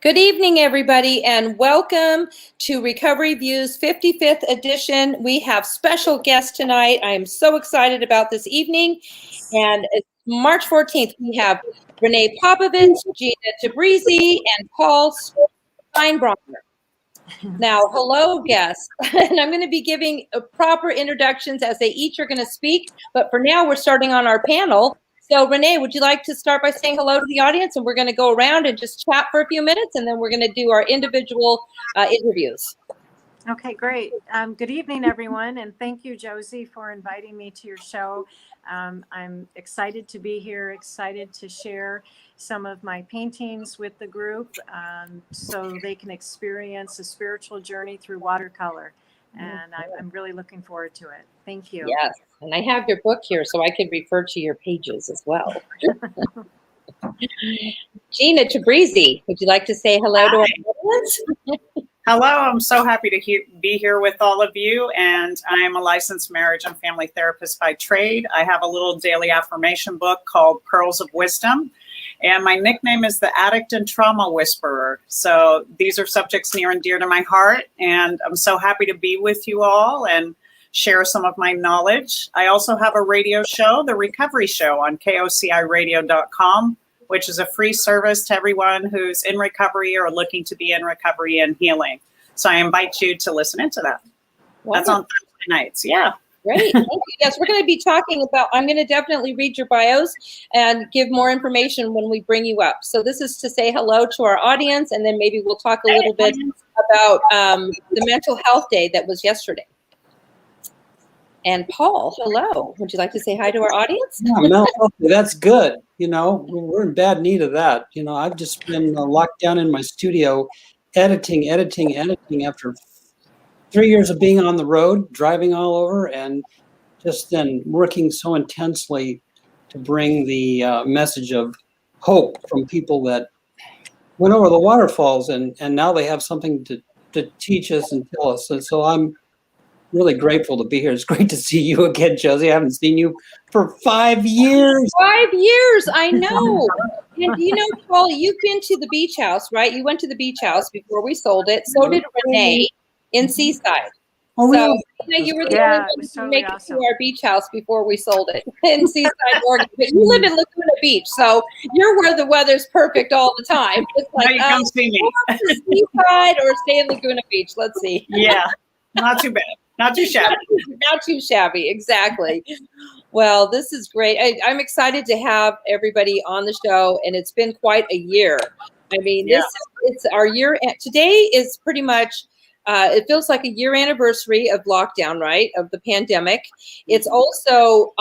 Good evening, everybody, and welcome to RecoveryView's 55th edition. We have special guests tonight. I am so excited about this evening. And it's March 14th, we have Renée Popovits, Gina Tabrizy, and Paul Steinbroner. Now, hello, guests. And I'm going to be giving proper introductions as they each are going to speak. But for now, we're starting on our panel. So, Renée, would you like to start by saying hello to the audience? And we're going to go around and just chat for a few minutes, and then we're going to do our individual interviews. Okay, great. Good evening, everyone. And thank you, Josie, for inviting me to your show. I'm excited to be here, excited to share some of my paintings with the group so they can experience a spiritual journey through watercolor. And I'm really looking forward to it. Thank you. Yes, and I have your book here so I can refer to your pages as well. Gina Tabrizy, would you like to say hello to our audience? Hello, I'm so happy to be here with all of you, and I'm a licensed marriage and family therapist by trade. I have a little daily affirmation book called Pearls of Wisdom, and my nickname is the Addict and Trauma Whisperer. So these are subjects near and dear to my heart, and I'm so happy to be with you all and share some of my knowledge. I also have a radio show, The Recovery Show, on KOCIRadio.com, which is a free service to everyone who's in recovery or looking to be in recovery and healing. So I invite you to listen into that. Wonderful. That's on Thursday nights. Yeah. Great. Thank you. Yes, we're going to be talking about, I'm going to definitely read your bios and give more information when we bring you up. So this is to say hello to our audience, and then maybe we'll talk a little bit about the mental health day that was yesterday. And Paul, hello. Would you like to say hi to our audience? Yeah, mental health day, that's good. You know, we're in bad need of that. You know, I've just been locked down in my studio, editing after 3 years of being on the road, driving all over, and just then working so intensely to bring the message of hope from people that went over the waterfalls, and now they have something to teach us and tell us. And so I'm really grateful to be here. It's great to see you again, Josie. I haven't seen you for 5 years. 5 years, I know. And you know, Paul, you've been to the beach house, right? You went to the beach house before we sold it. So did Renee in Seaside. Oh, really? So you were the only one to make it to our beach house before we sold it in Seaside, Oregon. But you live in Laguna Beach, so you're where the weather's perfect all the time. It's like, now you come see me. Seaside or stay in Laguna Beach. Let's see. Yeah, not too bad. Not too shabby. Not too shabby, exactly. Well, this is great. I'm excited to have everybody on the show, and it's been quite a year. I mean, it's our year. Today is pretty much, it feels like a year anniversary of lockdown, right, of the pandemic. It's also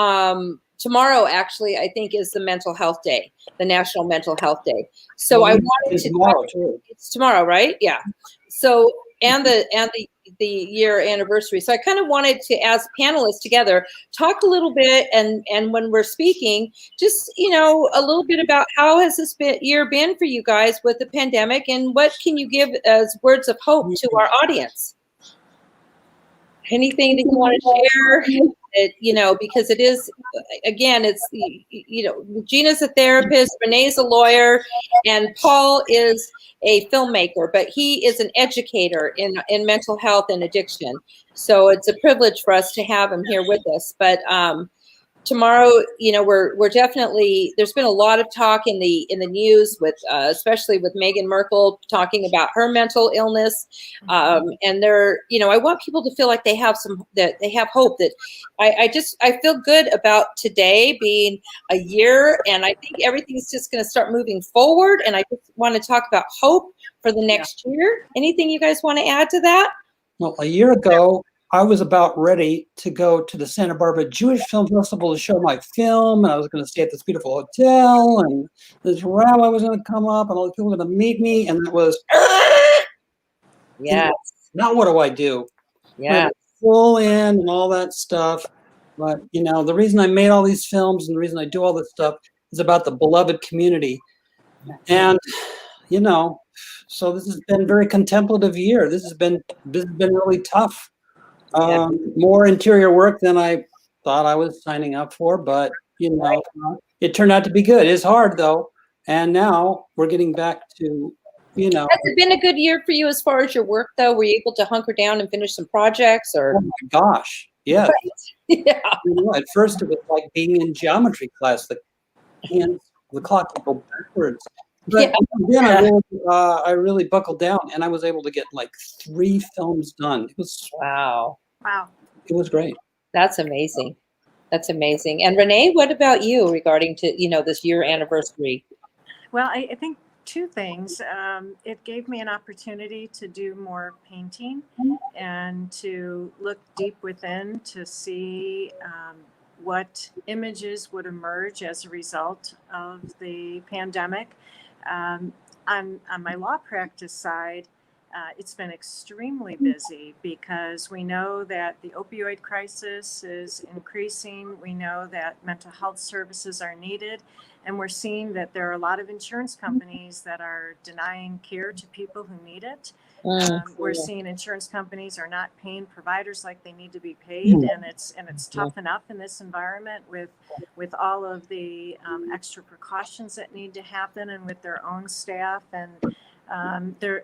tomorrow, actually, I think, is the Mental Health Day, the National Mental Health Day. So I wanted to tomorrow too. It's tomorrow, right? Yeah. So and the year anniversary. So I kind of wanted to, as panelists together, talk a little bit, and when we're speaking, just, you know, a little bit about how has this year been for you guys with the pandemic, and what can you give as words of hope to our audience? Anything that you want to share? You know, because it is, again, it's, you know, Gina's a therapist, Renee's a lawyer, and Paul is a filmmaker, but he is an educator in mental health and addiction. So it's a privilege for us to have him here with us. But tomorrow, you know, we're definitely, there's been a lot of talk in the news with, especially with Meghan Markle talking about her mental illness. And they're, you know, I want people to feel like they have that they have hope, that I feel good about today being a year, and I think everything's just going to start moving forward. And I just want to talk about hope for the next year. Anything you guys want to add to that? Well, a year ago, I was about ready to go to the Santa Barbara Jewish Film Festival to show my film, and I was going to stay at this beautiful hotel, and this rabbi was going to come up, and all the people were going to meet me, and it was, yes. Now what do I do? Yeah. Full in and all that stuff. But, you know, the reason I made all these films and the reason I do all this stuff is about the beloved community. And, you know, so this has been a very contemplative year. This has been really tough. More interior work than I thought I was signing up for, but, you know, it turned out to be good. It's hard, though. And now we're getting back to you know. Has it been a good year for you as far as your work, though? Were you able to hunker down and finish some projects, or? Oh my gosh, yes. Right. Yeah. You know, at first it was like being in geometry class. The clock would go backwards. But then I really buckled down, and I was able to get like 3 films done. Wow. Wow. It was great. That's amazing. That's amazing. And Renee, what about you regarding to, this year anniversary? Well, I think 2 things. It gave me an opportunity to do more painting and to look deep within to see what images would emerge as a result of the pandemic. On my law practice side, it's been extremely busy because we know that the opioid crisis is increasing. We know that mental health services are needed. And we're seeing that there are a lot of insurance companies that are denying care to people who need it. We're seeing insurance companies are not paying providers like they need to be paid, and it's tough enough in this environment with all of the extra precautions that need to happen, and with their own staff, and they're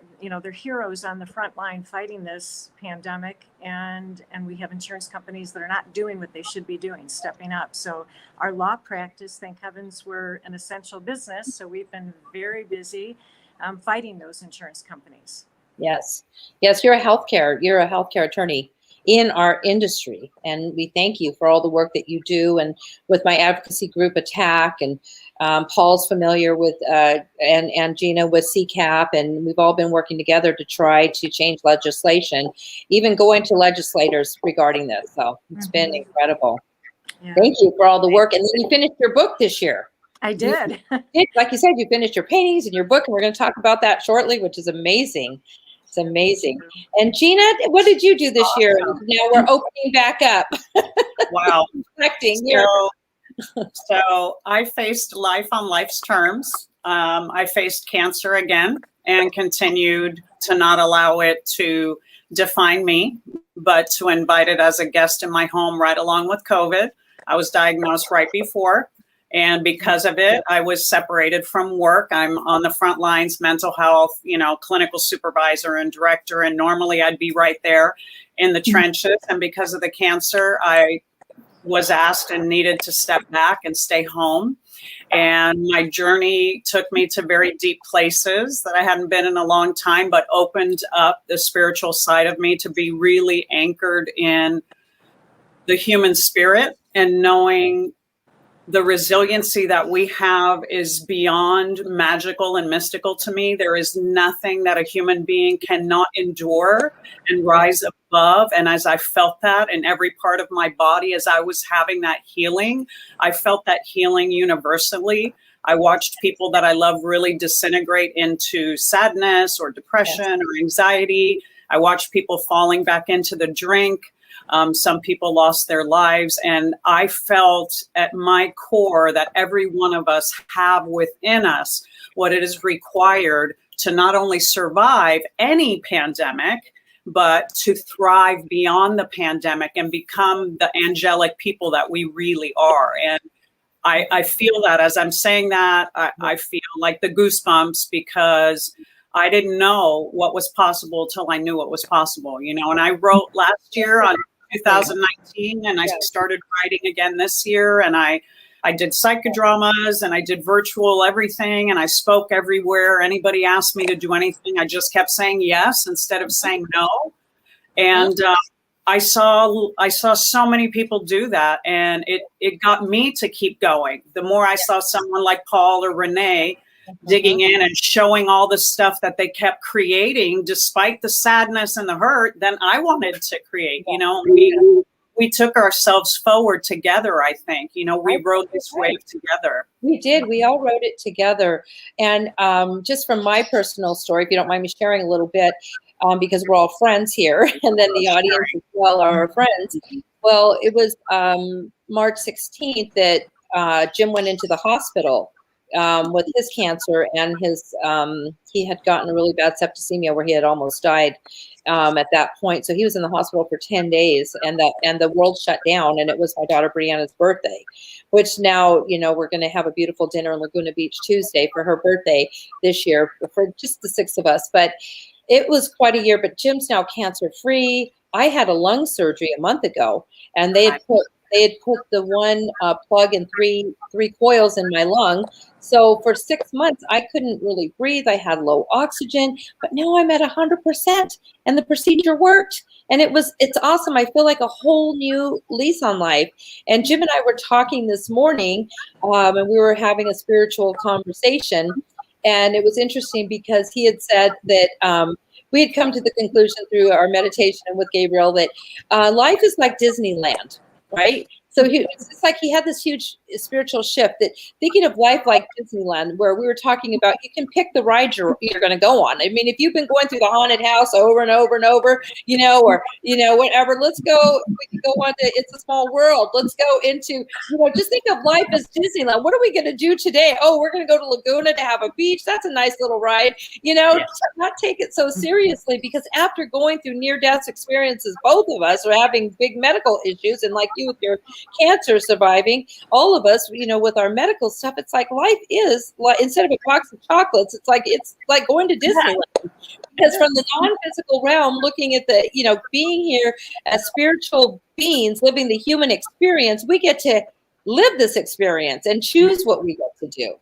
heroes on the front line fighting this pandemic, and we have insurance companies that are not doing what they should be doing, stepping up. So our law practice, thank heavens, we're an essential business, so we've been very busy fighting those insurance companies. Yes. You're a healthcare attorney in our industry. And we thank you for all the work that you do. And with my advocacy group, Attack, and Paul's familiar with, and Gina with CCAP. And we've all been working together to try to change legislation, even going to legislators regarding this. So it's been incredible. Yeah. Thank you for all the work. And then you finished your book this year. I did. Like you said, you finished your paintings and your book, and we're going to talk about that shortly, which is amazing. It's amazing. And Gina, what did you do this year? Now we're opening back up. Wow. So I faced life on life's terms. I faced cancer again and continued to not allow it to define me, but to invite it as a guest in my home right along with COVID. I was diagnosed right before. And because of it, I was separated from work. I'm on the front lines, mental health, clinical supervisor and director. And normally I'd be right there in the trenches. And because of the cancer, I was asked and needed to step back and stay home. And my journey took me to very deep places that I hadn't been in a long time, but opened up the spiritual side of me to be really anchored in the human spirit, and knowing the resiliency that we have is beyond magical and mystical to me. There is nothing that a human being cannot endure and rise above. And as I felt that in every part of my body, as I was having that healing, I felt that healing universally. I watched people that I love really disintegrate into sadness or depression or anxiety. I watched people falling back into the drink. Some people lost their lives, and I felt at my core that every one of us have within us what it is required to not only survive any pandemic, but to thrive beyond the pandemic and become the angelic people that we really are. And I feel that as I'm saying that, I feel like the goosebumps, because I didn't know what was possible till I knew what was possible, and I wrote last year on 2019, and I started writing again this year, and I did psychodramas, and I did virtual everything, and I spoke everywhere. Anybody asked me to do anything, I just kept saying yes instead of saying no. And I saw so many people do that, and it got me to keep going. The more I saw someone like Paul or Renee digging in and showing all the stuff that they kept creating despite the sadness and the hurt, then I wanted to create. We took ourselves forward together, I think. We rode this wave together. We did. We all wrote it together. And just from my personal story, if you don't mind me sharing a little bit, because we're all friends here, and then the audience as well are our friends. Well, it was March 16th that Jim went into the hospital with his cancer, and his he had gotten a really bad septicemia where he had almost died at that point. So he was in the hospital for 10 days, and the world shut down. And it was my daughter Brianna's birthday, which now, you know, we're going to have a beautiful dinner in Laguna Beach Tuesday for her birthday this year for just the 6 of us. But it was quite a year. But Jim's now cancer free. I had a lung surgery a month ago, and they had put the one plug and three coils in my lung. So for 6 months, I couldn't really breathe. I had low oxygen, but now I'm at 100%, and the procedure worked. And it's awesome. I feel like a whole new lease on life. And Jim and I were talking this morning, and we were having a spiritual conversation. And it was interesting because he had said that we had come to the conclusion through our meditation with Gabriel that life is like Disneyland, right? So it's just like he had this huge spiritual shift, that thinking of life like Disneyland, where we were talking about you can pick the ride you're going to go on. I mean, if you've been going through the haunted house over and over and over, you know, or, you know, whatever, let's go, we can go on to It's a Small World. Let's go into, you know, just think of life as Disneyland. What are we going to do today? Oh, we're going to go to Laguna to have a beach. That's a nice little ride, you know, not take it so seriously, because after going through near-death experiences, both of us are having big medical issues, and like you with your cancer surviving, all of us, you know, with our medical stuff, it's like life is like, instead of a box of chocolates, it's like going to Disneyland. Because from the non-physical realm, looking at the, you know, being here as spiritual beings, living the human experience, we get to live this experience and choose what we get to do.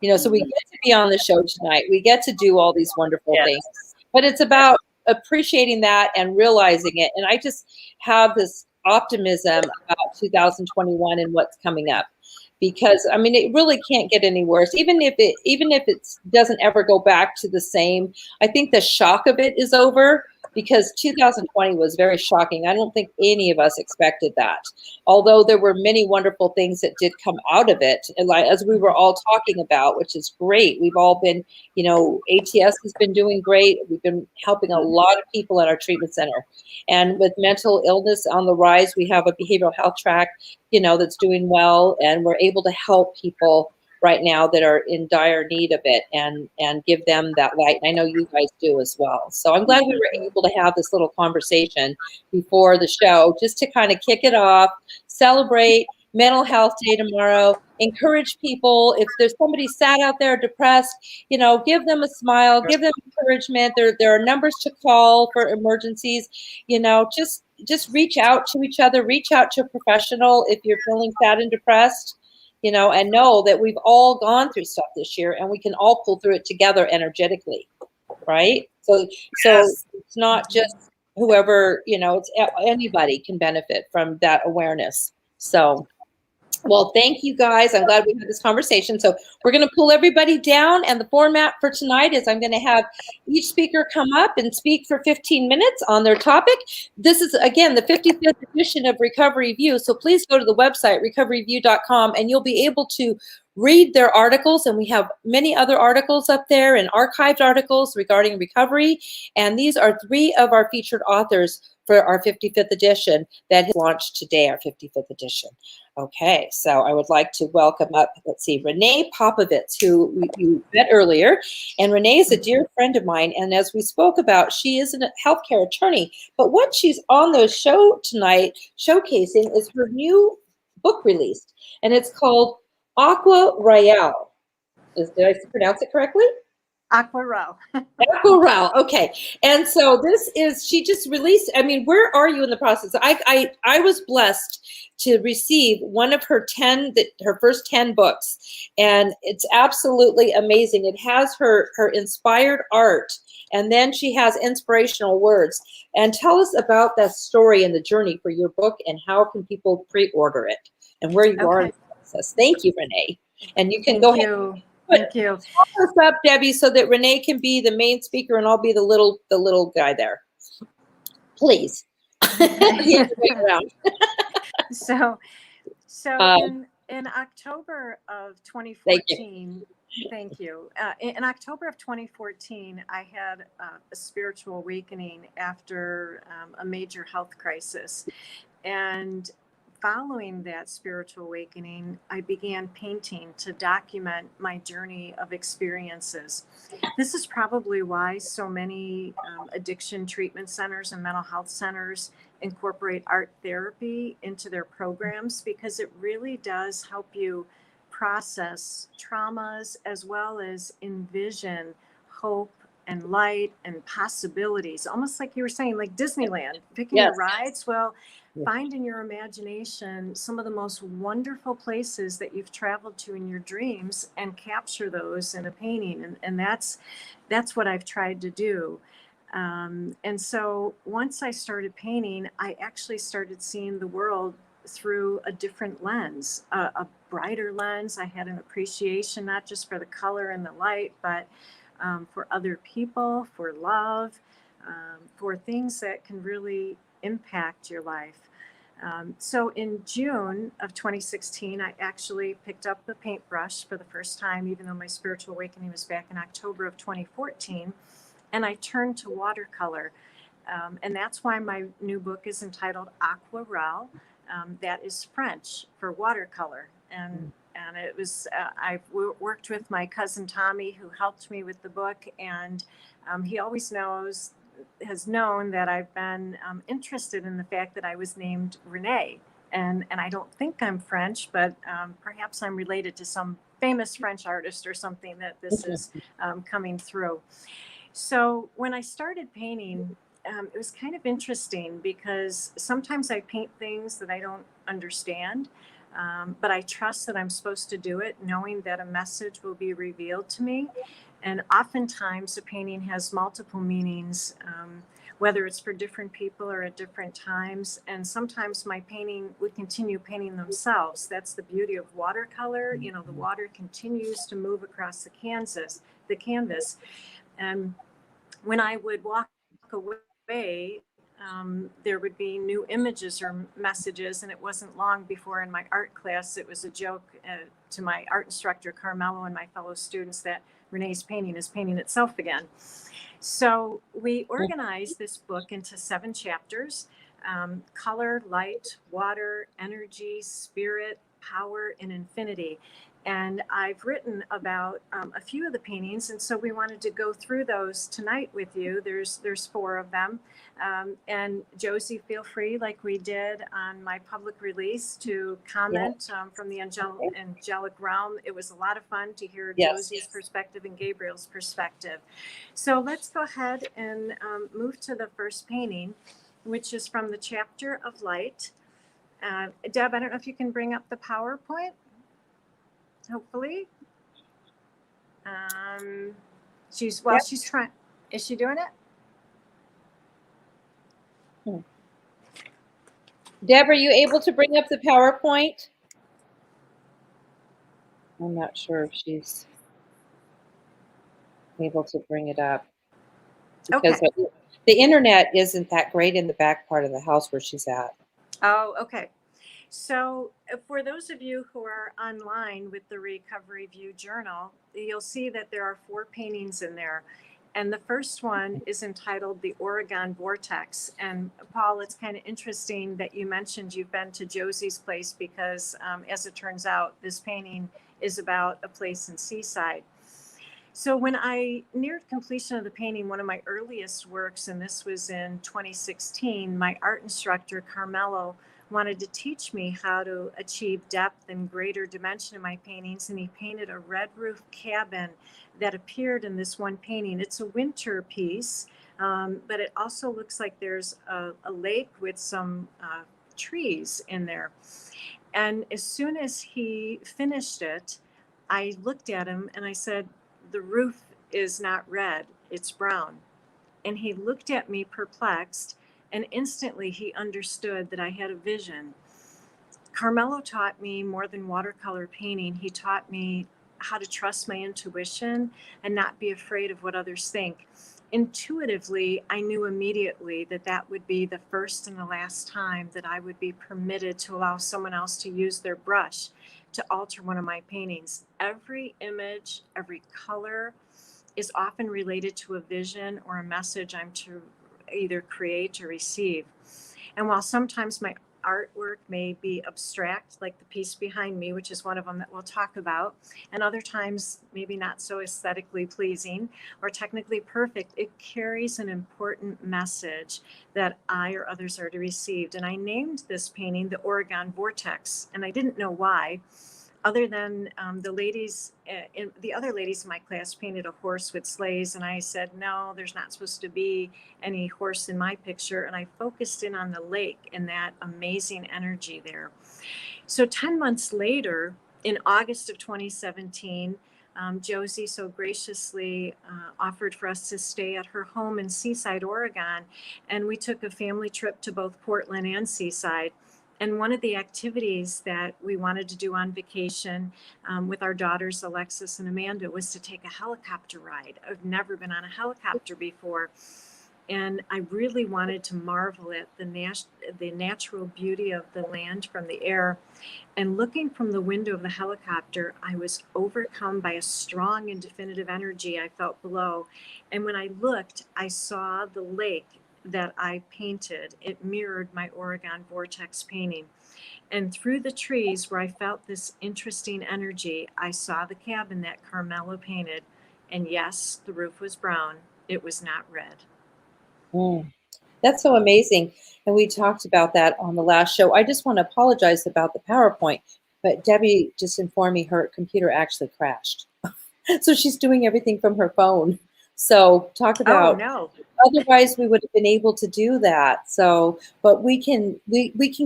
You know, so we get to be on the show tonight. We get to do all these wonderful things. But it's about appreciating that and realizing it. And I just have this optimism about 2021 and what's coming up, because I mean, it really can't get any worse. Even if it doesn't ever go back to the same, I think the shock of it is over, because 2020 was very shocking. I don't think any of us expected that, although there were many wonderful things that did come out of it, and like, as we were all talking about, which is great. We've all been, you know, ATS has been doing great. We've been helping a lot of people at our treatment center, and with mental illness on the rise, we have a behavioral health track, you know, that's doing well, and we're able to help people right now that are in dire need of it, and give them that light. And I know you guys do as well. So I'm glad we were able to have this little conversation before the show, just to kind of kick it off, celebrate Mental Health Day tomorrow, encourage people. If there's somebody sad out there, depressed, you know, give them a smile, give them encouragement. There are numbers to call for emergencies. You know, just reach out to each other, reach out to a professional if you're feeling sad and depressed. You know, and know that we've all gone through stuff this year, and we can all pull through it together energetically, right? So it's not just whoever, you know, it's anybody can benefit from that awareness. So, well, thank you guys. I'm glad we had this conversation. So we're going to pull everybody down, and the format for tonight is I'm going to have each speaker come up and speak for 15 minutes on their topic. This is, again, the 55th edition of RecoveryView. So please go to the website, recoveryview.com, and you'll be able to read their articles. And we have many other articles up there and archived articles regarding recovery. And these are 3 of our featured authors for our 55th edition that has launched today, our 55th edition. Okay, so I would like to welcome up, let's see, Renée Popovits, who you met earlier. And Renée is a dear friend of mine. And as we spoke about, she is a healthcare attorney. But what she's on the show tonight showcasing is her new book released. And it's called Aqua Royale. Did I pronounce it correctly? Aquarelle. Aquarelle. Okay. And so this is, she just released, I mean, where are you in the process? I was blessed to receive one of her first 10 books, and it's absolutely amazing. It has her inspired art, and then she has inspirational words. And tell us about that story and the journey for your book, and how can people pre-order it, and where you are in the process. Thank you, Renée. And you can go ahead. Thank you. Put us up, Debbie, so that Renée can be the main speaker and I'll be the little guy there. Please. Around. So in October of 2014, thank you. In October of 2014, I had a spiritual awakening after a major health crisis, and following that spiritual awakening, I began painting to document my journey of experiences. This is probably why so many addiction treatment centers and mental health centers incorporate art therapy into their programs, because it really does help you process traumas as well as envision hope and light and possibilities, almost like you were saying, like Disneyland, picking Yes. the rides. Well, find in your imagination some of the most wonderful places that you've traveled to in your dreams and capture those in a painting. And that's what I've tried to do. And so once I started painting, I actually started seeing the world through a different lens, a brighter lens. I had an appreciation, not just for the color and the light, but for other people, for love, for things that can really impact your life. So in June of 2016, I actually picked up the paintbrush for the first time, even though my spiritual awakening was back in October of 2014, and I turned to watercolor. And that's why my new book is entitled Aquarelle. That is French for watercolor. And it was, I've worked with my cousin Tommy, who helped me with the book. And he always has known that I've been interested in the fact that I was named Renée. And I don't think I'm French, but perhaps I'm related to some famous French artist or something that this is coming through. So when I started painting, it was kind of interesting, because sometimes I paint things that I don't understand, but I trust that I'm supposed to do it, knowing that a message will be revealed to me. And oftentimes a painting has multiple meanings, whether it's for different people or at different times. And sometimes my painting would continue painting themselves. That's the beauty of watercolor. You know, the water continues to move across the canvas. And when I would walk away, there would be new images or messages. And it wasn't long before in my art class, it was a joke to my art instructor, Carmelo, and my fellow students, that Renée's painting is painting itself again. So we organized this book into 7 chapters: color, light, water, energy, spirit, power, and infinity. And I've written about a few of the paintings, and so we wanted to go through those tonight with you. There's 4 of them, and Josie, feel free, like we did on my public release, to comment from the angelic realm. It was a lot of fun to hear Josie's perspective and Gabriel's perspective. So let's go ahead and move to the first painting, which is from the chapter of light. Deb, I don't know if you can bring up the PowerPoint. Hopefully. She's trying. Is she doing it? Deb, are you able to bring up the PowerPoint? I'm not sure if she's able to bring it up, because the internet isn't that great in the back part of the house where she's at. Oh, okay. So for those of you who are online with the RecoveryView journal, you'll see that there are 4 paintings in there. And the first one is entitled The Oregon Vortex. And Paul, it's kind of interesting that you mentioned you've been to Josie's place, because as it turns out, this painting is about a place in Seaside. So when I neared completion of the painting, one of my earliest works, and this was in 2016, my art instructor, Carmelo, wanted to teach me how to achieve depth and greater dimension in my paintings. And he painted a red roof cabin that appeared in this one painting. It's a winter piece, but it also looks like there's a lake with some trees in there. And as soon as he finished it, I looked at him and I said, "The roof is not red, it's brown." And he looked at me perplexed, and instantly he understood that I had a vision. Carmelo taught me more than watercolor painting. He taught me how to trust my intuition and not be afraid of what others think. Intuitively, I knew immediately that that would be the first and the last time that I would be permitted to allow someone else to use their brush to alter one of my paintings. Every image, every color is often related to a vision or a message I'm to either create or receive. And while sometimes my artwork may be abstract, like the piece behind me, which is one of them that we'll talk about, and other times maybe not so aesthetically pleasing or technically perfect, it carries an important message that I or others are to receive. And I named this painting the Oregon Vortex, and I didn't know why, other than the other ladies in my class painted a horse with sleighs, and I said, no, there's not supposed to be any horse in my picture. And I focused in on the lake and that amazing energy there. So 10 months later, in August of 2017, Josie so graciously offered for us to stay at her home in Seaside, Oregon. And we took a family trip to both Portland and Seaside. And one of the activities that we wanted to do on vacation with our daughters, Alexis and Amanda, was to take a helicopter ride. I've never been on a helicopter before. And I really wanted to marvel at the natural beauty of the land from the air. And looking from the window of the helicopter, I was overcome by a strong and definitive energy I felt below. And when I looked, I saw the lake that I painted. It mirrored my Oregon Vortex painting. And through the trees where I felt this interesting energy, I saw the cabin that Carmela painted. And yes, the roof was brown. It was not red. That's so amazing. And we talked about that on the last show. I just want to apologize about the PowerPoint, but Debbie just informed me her computer actually crashed. So she's doing everything from her phone. So talk about, otherwise we would have been able to do that. So, but we can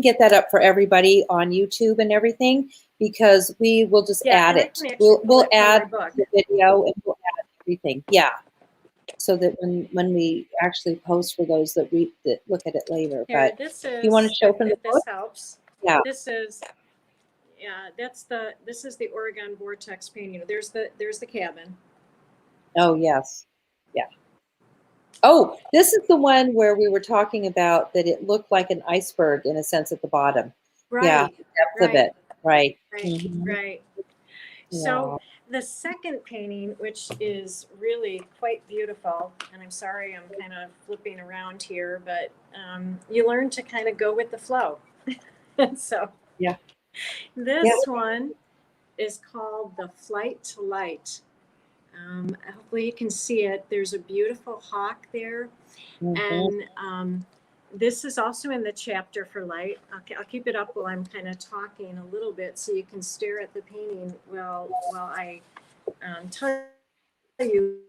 get that up for everybody on YouTube and everything, because we will just add it. We'll add the video and we'll add everything. Yeah. So that when we actually post for those that look at it later. Here, But you want to show from the book? This helps. Yeah. This is the Oregon Vortex painting. There's the cabin. Oh yes. Yeah. Oh, this is the one where we were talking about that it looked like an iceberg in a sense at the bottom. Right. Yeah, the depth of it. Right. Right. Mm-hmm. Right. Yeah. So the second painting, which is really quite beautiful, and I'm sorry I'm kind of flipping around here, but you learn to kind of go with the flow. So yeah, this one is called The Flight to Light. Hopefully you can see it. There's a beautiful hawk there. Mm-hmm. And this is also in the chapter for light. I'll keep it up while I'm kind of talking a little bit so you can stare at the painting while I tell you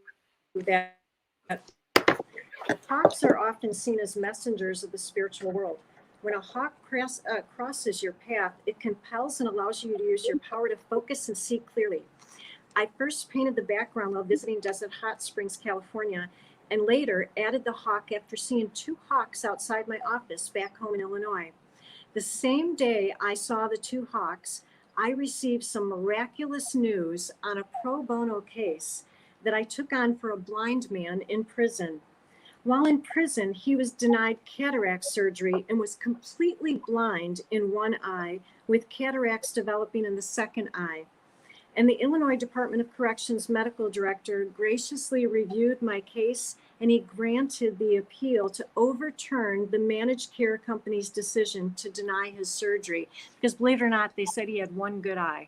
that hawks are often seen as messengers of the spiritual world. When a hawk crosses your path, it compels and allows you to use your power to focus and see clearly. I first painted the background while visiting Desert Hot Springs, California, and later added the hawk after seeing 2 hawks outside my office back home in Illinois. The same day I saw the 2 hawks, I received some miraculous news on a pro bono case that I took on for a blind man in prison. While in prison, he was denied cataract surgery and was completely blind in one eye, with cataracts developing in the second eye. And the Illinois Department of Corrections medical director graciously reviewed my case, and he granted the appeal to overturn the managed care company's decision to deny his surgery. Because believe it or not, they said he had one good eye.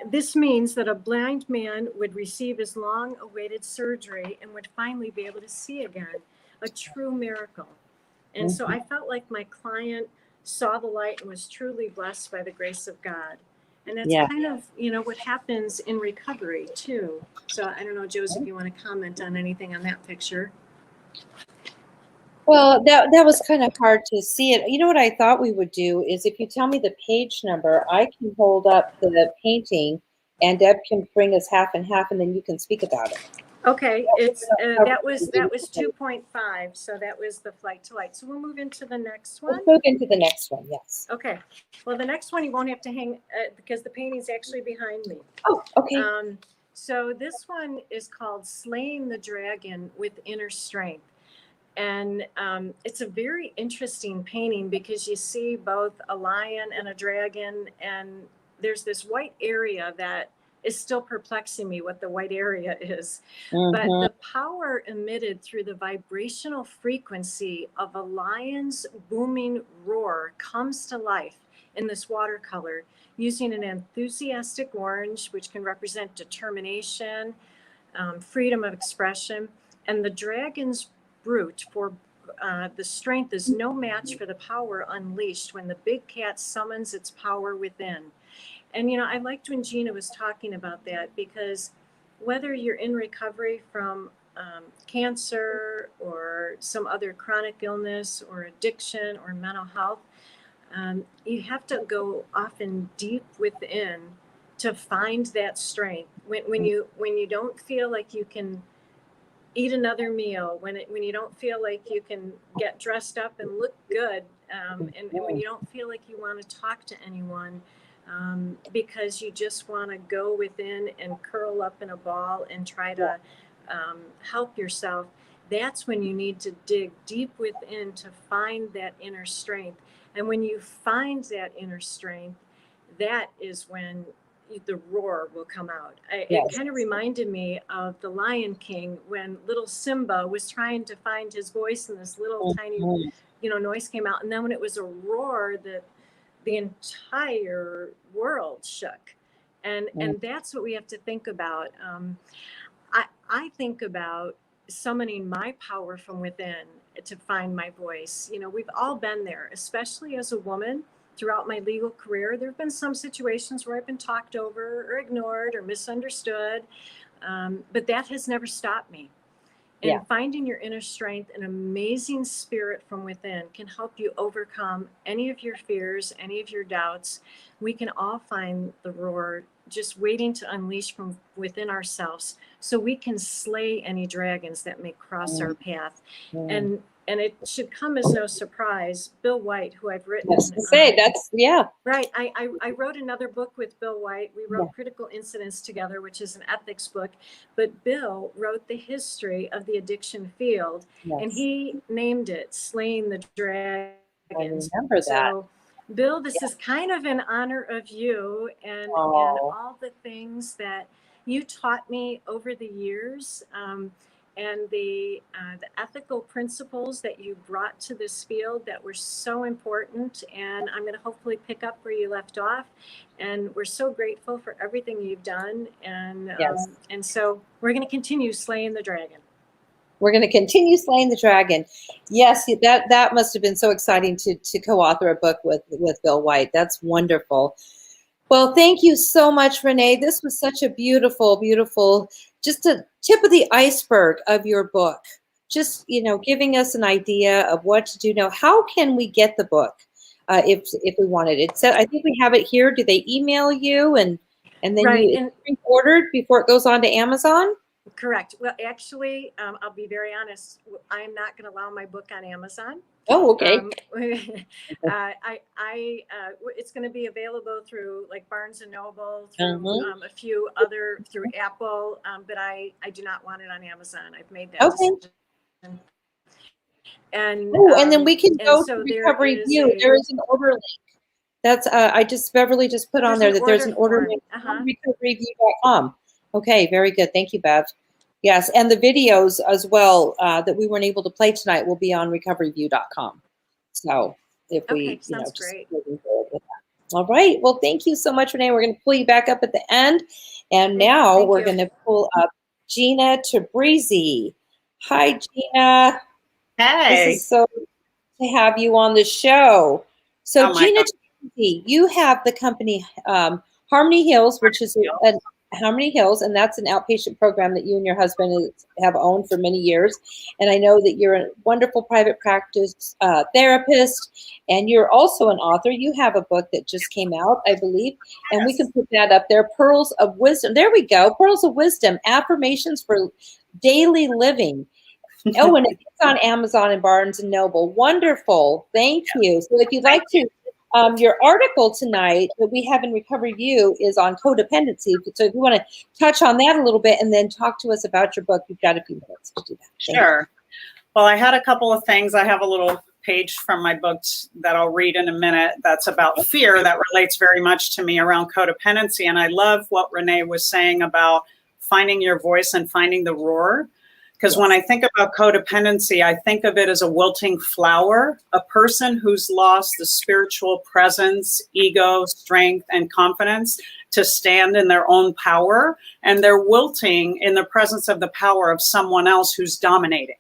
This means that a blind man would receive his long-awaited surgery and would finally be able to see again. A true miracle. And so I felt like my client saw the light and was truly blessed by the grace of God. And that's kind of, what happens in recovery too. So I don't know, Josie, if you want to comment on anything on that picture. Well, that was kind of hard to see it. You know what I thought we would do is, if you tell me the page number, I can hold up the painting and Deb can bring us half and half, and then you can speak about it. Okay, it's that was 2.5, so that was the Flight to Light. So we'll move into the next one. Let's move into the next one, yes. Okay, well, the next one you won't have to hang because the painting's actually behind me. Oh, okay. So this one is called Slaying the Dragon with Inner Strength. And it's a very interesting painting because you see both a lion and a dragon, and there's this white area that is still perplexing me what the white area is. Mm-hmm. But the power emitted through the vibrational frequency of a lion's booming roar comes to life in this watercolor using an enthusiastic orange, which can represent determination, freedom of expression, and the dragon's brute for the strength is no match for the power unleashed when the big cat summons its power within. And, you know, I liked when Gina was talking about that, because whether you're in recovery from cancer or some other chronic illness or addiction or mental health, you have to go often deep within to find that strength. When you don't feel like you can eat another meal, when you don't feel like you can get dressed up and look good, and when you don't feel like you want to talk to anyone, because you just want to go within and curl up in a ball and try to help yourself, that's when you need to dig deep within to find that inner strength. And when you find that inner strength, that is when the roar will come out. It kind of reminded me of the Lion King, when little Simba was trying to find his voice and this little tiny, you know, noise came out. And then when it was a roar, the entire world shook. And that's what we have to think about. I think about summoning my power from within to find my voice. You know, we've all been there, especially as a woman. Throughout my legal career, there have been some situations where I've been talked over or ignored or misunderstood, but that has never stopped me. And finding your inner strength, an amazing spirit from within, can help you overcome any of your fears, any of your doubts. We can all find the roar just waiting to unleash from within ourselves, so we can slay any dragons that may cross our path. And it should come as no surprise, Bill White, who I've written. Right. I wrote another book with Bill White. We wrote Critical Incidents together, which is an ethics book. But Bill wrote the history of the addiction field, and he named it Slaying the Dragons. I remember that. So, Bill, this is kind of in honor of you and all the things that you taught me over the years. And the ethical principles that you brought to this field that were so important. And I'm going to hopefully pick up where you left off. And we're so grateful for everything you've done. And and so we're going to continue slaying the dragon. We're going to continue slaying the dragon. Yes, that must have been so exciting to co-author a book with Bill White. That's wonderful. Well, thank you so much, Renee. This was such a beautiful, beautiful, just a tip of the iceberg of your book. Just, you know, giving us an idea of what to do now. How can we get the book if we wanted it? So I think we have it here. Do they email you and then you pre-ordered before it goes on to Amazon? Correct. Well, actually, I'll be very honest. I am not going to allow my book on Amazon. Oh, okay. It's going to be available through like Barnes and Noble, through a few other, through Apple, but I do not want it on Amazon. I've made that decision. And then we can go to RecoveryView. There is an order link. That's Beverly just put on there that there's an order link on RecoveryView.com. Okay, very good. Thank you, Bev. Yes, and the videos as well that we weren't able to play tonight will be on RecoveryView.com. So if we, sounds great. Moving forward with that. All right. Well, thank you so much, Renee. We're going to pull you back up at the end, and now we're going to pull up Gina Tabrizy. Hi, Gina. Hey. This is so good to have you on the show. So, Gina Tabrizy, you have the company Harmony Hills, which is Harmony Hills, and that's an outpatient program that you and your husband have owned for many years. And I know that you're a wonderful private practice therapist, and you're also an author. You have a book that just came out, I believe, and we can put that up there, Pearls of Wisdom. There we go, Pearls of Wisdom, Affirmations for Daily Living. Oh, and it's on Amazon and Barnes and Noble. Wonderful. Thank you. So if you'd like to, your article tonight that we have in RecoveryView is on codependency. So if you want to touch on that a little bit and then talk to us about your book, you've got a few minutes to do that. Sure. Well, I had a couple of things. I have a little page from my book that I'll read in a minute that's about fear that relates very much to me around codependency. And I love what Renee was saying about finding your voice and finding the roar. Because when I think about codependency, I think of it as a wilting flower, a person who's lost the spiritual presence, ego, strength, and confidence to stand in their own power. And they're wilting in the presence of the power of someone else who's dominating.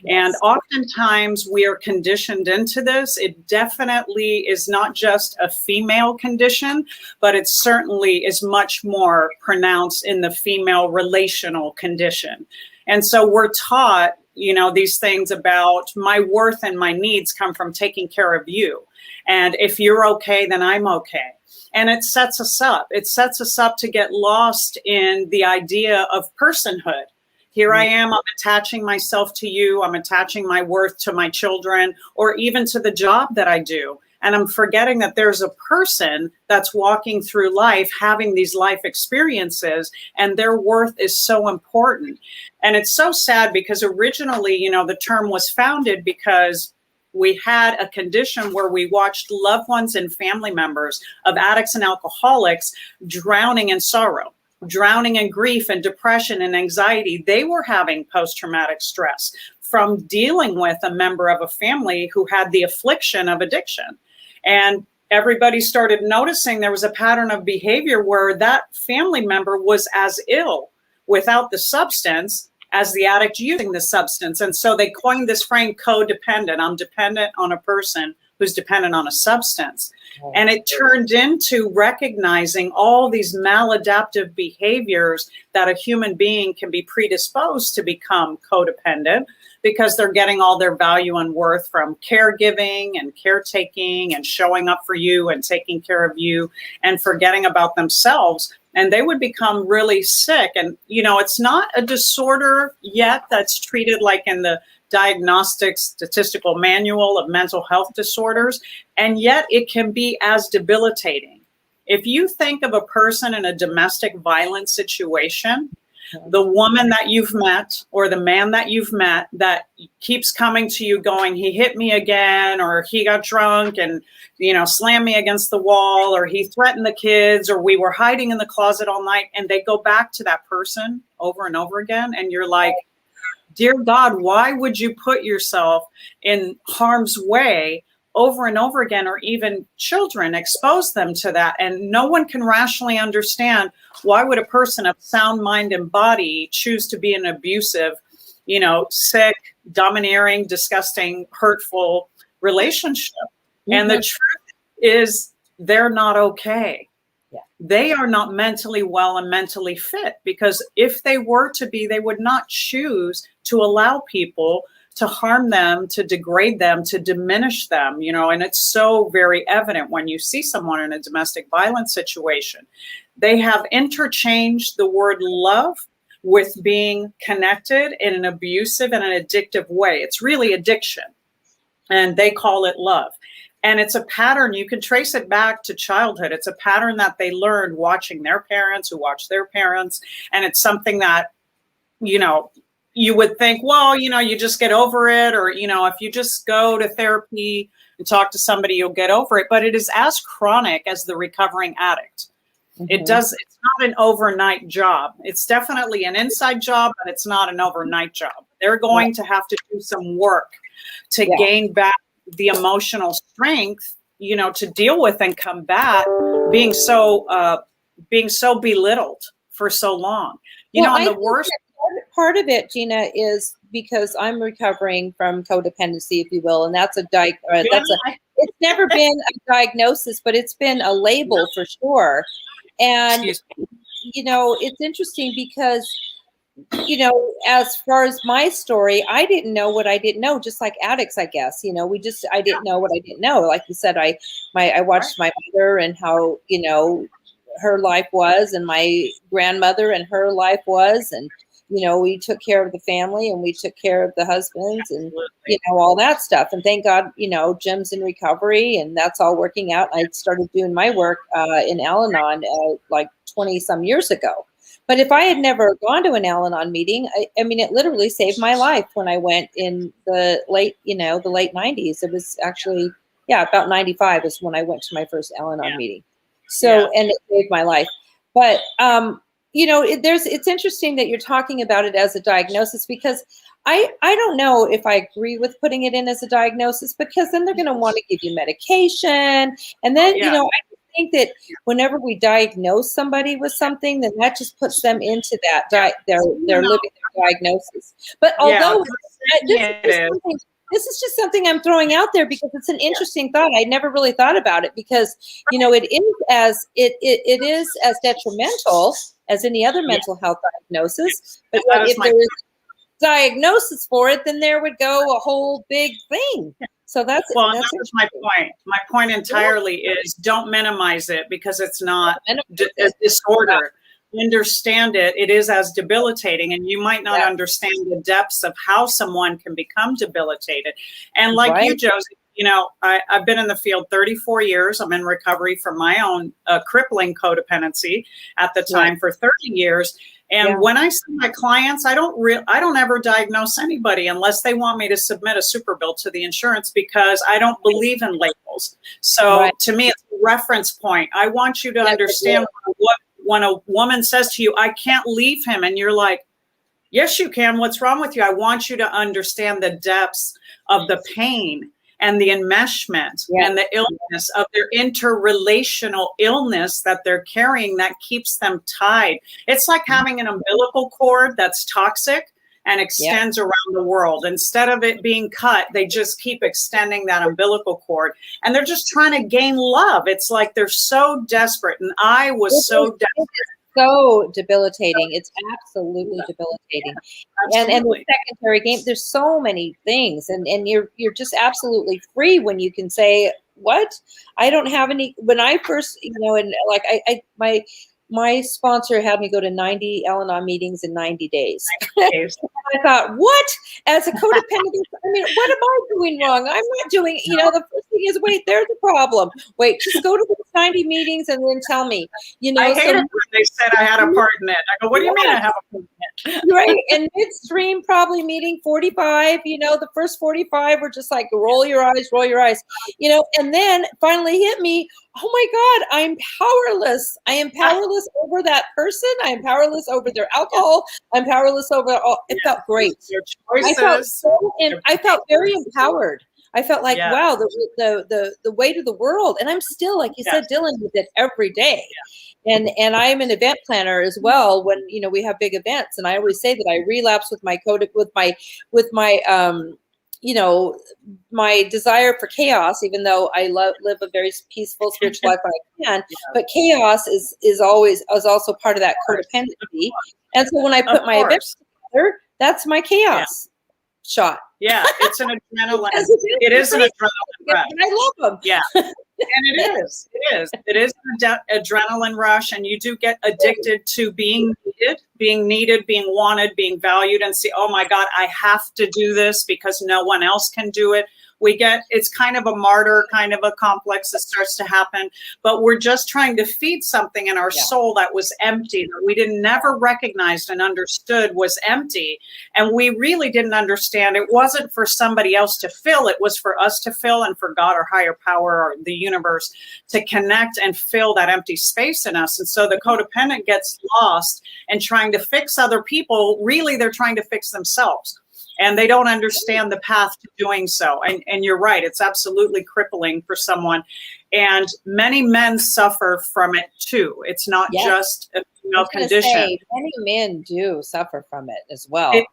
And oftentimes we are conditioned into this. It definitely is not just a female condition, but it certainly is much more pronounced in the female relational condition. And so we're taught, you know, these things about my worth and my needs come from taking care of you. And if you're okay, then I'm okay. And it sets us up. It sets us up to get lost in the idea of personhood. Here I am, I'm attaching myself to you. I'm attaching my worth to my children or even to the job that I do. And I'm forgetting that there's a person that's walking through life, having these life experiences, and their worth is so important. And it's so sad because originally, you know, the term was founded because we had a condition where we watched loved ones and family members of addicts and alcoholics drowning in sorrow, drowning in grief and depression and anxiety. They were having post-traumatic stress from dealing with a member of a family who had the affliction of addiction. And everybody started noticing there was a pattern of behavior where that family member was as ill without the substance as the addict using the substance. And so they coined this phrase codependent. I'm dependent on a person who's dependent on a substance. And it turned into recognizing all these maladaptive behaviors that a human being can be predisposed to become codependent because they're getting all their value and worth from caregiving and caretaking and showing up for you and taking care of you and forgetting about themselves. And they would become really sick. And, you know, it's not a disorder yet that's treated like in the Diagnostic Statistical Manual of Mental Health Disorders, and yet it can be as debilitating. If you think of a person in a domestic violence situation, the woman that you've met or the man that you've met that keeps coming to you going, he hit me again, or he got drunk and, you know, slammed me against the wall, or he threatened the kids, or we were hiding in the closet all night, and they go back to that person over and over again. And you're like, dear God, why would you put yourself in harm's way over and over again, or even children, expose them to that? And no one can rationally understand why would a person of sound mind and body choose to be an abusive, you know, sick, domineering, disgusting, hurtful relationship. And the truth is they're not okay. They are not mentally well and mentally fit, because if they were to be, they would not choose to allow people to harm them, to degrade them, to diminish them, you know. And it's so very evident when you see someone in a domestic violence situation. They have interchanged the word love with being connected in an abusive and an addictive way. It's really addiction, and they call it love. And it's a pattern, you can trace it back to childhood. It's a pattern that they learned watching their parents, who watched their parents. And it's something that, you know, you would think, well, you know, you just get over it. Or, you know, if you just go to therapy and talk to somebody, you'll get over it. But it is as chronic as the recovering addict. It's not an overnight job. It's definitely an inside job, but it's not an overnight job. They're going to have to do some work to gain back the emotional strength, you know, to deal with and combat being so belittled for so long. You know, and the worst part of it, Gina, is because I'm recovering from codependency, if you will, and that's it's never been a diagnosis, but it's been a label for sure. And you know, it's interesting because, you know, as far as my story, I didn't know what I didn't know, just like addicts, I guess. You know, I didn't know what I didn't know. Like you said, I watched my mother and how, you know, her life was, and my grandmother and her life was, and, you know, we took care of the family and we took care of the husbands and, you know, all that stuff. And thank God, you know, Jim's in recovery and that's all working out. I started doing my work in Al-Anon like 20 some years ago. But if I had never gone to an Al-Anon meeting, I mean, it literally saved my life when I went in the late 90s. It was actually, about 95 is when I went to my first Al-Anon meeting. So, and it saved my life. But, it's interesting that you're talking about it as a diagnosis, because I don't know if I agree with putting it in as a diagnosis, because then they're going to want to give you medication. And then, I think that whenever we diagnose somebody with something, then that just puts them into that, they're living their diagnosis. But although this is just something I'm throwing out there because it's an interesting thought. I never really thought about it because, it is as detrimental as any other mental health diagnosis. But if there is diagnosis for it, then there would go a whole big thing. So that was my point. My point entirely is don't minimize it, because it's not a disorder. Understand it. It is as debilitating, and you might not understand the depths of how someone can become debilitated. And like you, Josie, I've been in the field 34 years. I'm in recovery from my own crippling codependency at the time for 30 years. And when I see my clients, I don't ever diagnose anybody unless they want me to submit a super bill to the insurance, because I don't believe in labels. So to me, it's a reference point. I want you to understand when a woman says to you, I can't leave him, and you're like, yes, you can. What's wrong with you? I want you to understand the depths of the pain and the enmeshment and the illness of their interrelational illness that they're carrying that keeps them tied. It's like having an umbilical cord that's toxic and extends around the world. Instead of it being cut, they just keep extending that umbilical cord, and they're just trying to gain love. It's like they're so desperate, and I was so desperate. So debilitating. It's absolutely debilitating. And the secondary game, there's so many things, and you're just absolutely free when you can say, what? I don't have any. When I first, and like my sponsor had me go to 90 Al-Anon meetings in 90 days. I thought, what? As a codependent, I mean, what am I doing wrong? I'm not doing, the first thing is, wait, there's a problem. Wait, just go to those 90 meetings and then tell me, I hated when they said I had a part in it. I go, what do you mean I have a part in it? Right. And midstream, probably meeting 45, the first 45 were just like, roll your eyes, and then finally hit me. Oh my God, I'm powerless. I am powerless over that person. I am powerless over their alcohol. I'm powerless over all. It felt great. I felt very empowered. I felt like, wow, the weight of the world. And I'm still, like you said, dealing with it every day. And I'm an event planner as well when, we have big events. And I always say that I relapse with my my desire for chaos, even though I live a very peaceful spiritual life when I can, but chaos is also part of that codependency. And so when I put my events together, that's my chaos shot. Yeah, it's an adrenaline. It is an adrenaline rush. I love them. Yeah. And it is an adrenaline rush, and you do get addicted to being needed, being wanted, being valued, and see, oh my God, I have to do this because no one else can do it. It's kind of a martyr, kind of a complex that starts to happen, but we're just trying to feed something in our soul that was empty, that we never recognized and understood was empty. And we really didn't understand it wasn't for somebody else to fill, it was for us to fill, and for God or higher power or the universe to connect and fill that empty space in us. And so the codependent gets lost and trying to fix other people. Really, they're trying to fix themselves. And they don't understand the path to doing so. And you're right, it's absolutely crippling for someone. And many men suffer from it too. It's not just a female condition. Many men do suffer from it as well. And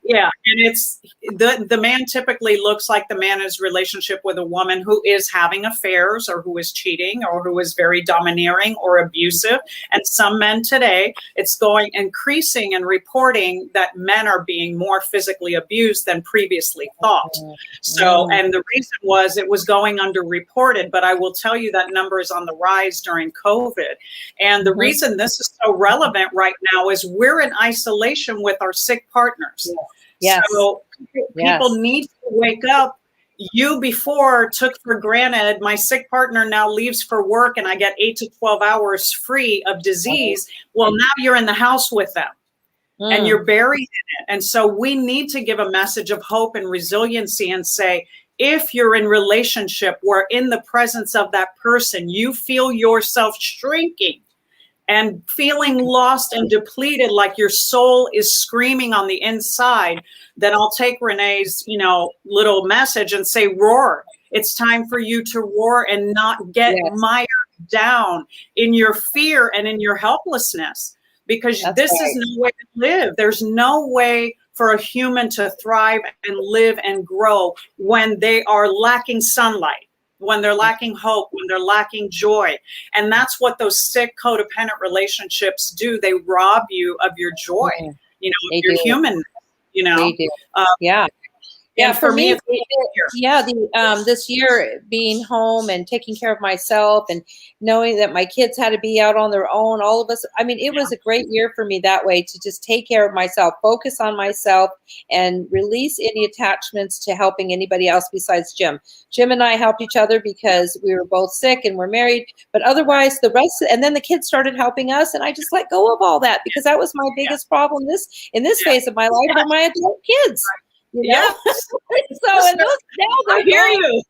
it's the man typically looks like the man in his relationship with a woman who is having affairs, or who is cheating, or who is very domineering or abusive. And some men today, it's increasing and reporting that men are being more physically abused than previously thought. So, and the reason was it was going underreported, but I will tell you that number is on the rise during COVID. And the reason this is so relevant right now is we're in isolation with our sick partners. So people need to wake up. You before took for granted, my sick partner now leaves for work and I get 8 to 12 hours free of disease. Well, now you're in the house with them. and you're buried in it. And so we need to give a message of hope and resiliency and say, if you're in relationship where in the presence of that person, you feel yourself shrinking and feeling lost and depleted, like your soul is screaming on the inside, then I'll take Renee's, little message and say, roar. It's time for you to roar and not get mired down in your fear and in your helplessness, because this is no way to live. There's no way for a human to thrive and live and grow when they are lacking sunlight, when they're lacking hope, when they're lacking joy. And that's what those sick codependent relationships do. They rob you of your joy, of your humanness, They do. Yeah, for me, this year being home and taking care of myself and knowing that my kids had to be out on their own, all of us, it was a great year for me that way, to just take care of myself, focus on myself, and release any attachments to helping anybody else besides Jim. Jim and I helped each other because we were both sick and we're married, but otherwise the rest, and then the kids started helping us, and I just let go of all that, because that was my biggest problem in this phase of my life, were my adult kids. Yeah. So and those, now they're hear you.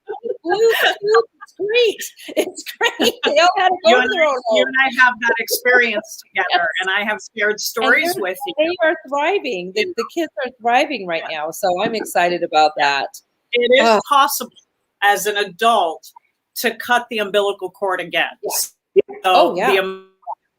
It's great. It's great. They all had to go to their own home. You and I have that experience together, and I have shared stories with you. They are thriving. The kids are thriving right now, so I'm excited about that. It is possible as an adult to cut the umbilical cord again. So the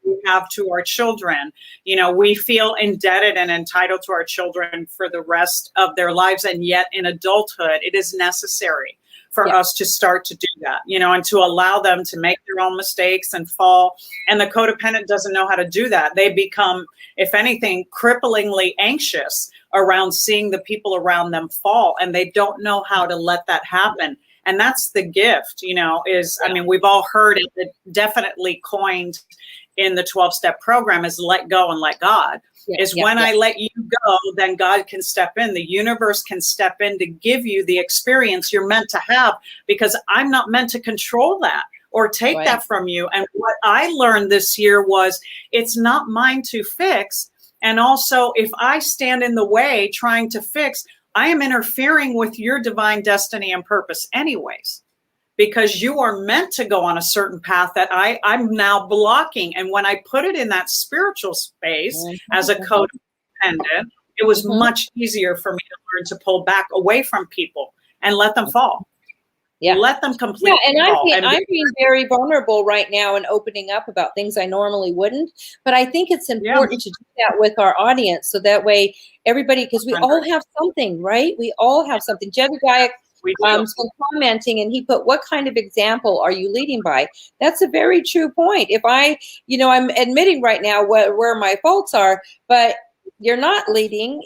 we have to our children, we feel indebted and entitled to our children for the rest of their lives, and yet in adulthood it is necessary for us to start to do that, and to allow them to make their own mistakes and fall. And the codependent doesn't know how to do that. They become, if anything, cripplingly anxious around seeing the people around them fall, and they don't know how to let that happen. And that's the gift, we've all heard it definitely coined in the 12-step program is let go and let God. When I let you go, then God can step in. The universe can step in to give you the experience you're meant to have, because I'm not meant to control that or take that from you. And what I learned this year was it's not mine to fix. And also, if I stand in the way trying to fix, I am interfering with your divine destiny and purpose anyways, because you are meant to go on a certain path that I'm now blocking. And when I put it in that spiritual space as a codependent, it was much easier for me to learn to pull back away from people and let them fall. Let them completely fall. And I'm being very vulnerable right now and opening up about things I normally wouldn't. But I think it's important to do that with our audience, so that way everybody, because we all have something, right? We all have something. Jedediah was commenting, and he put, what kind of example are you leading by? That's a very true point. If I'm admitting right now where my faults are, but you're not leading,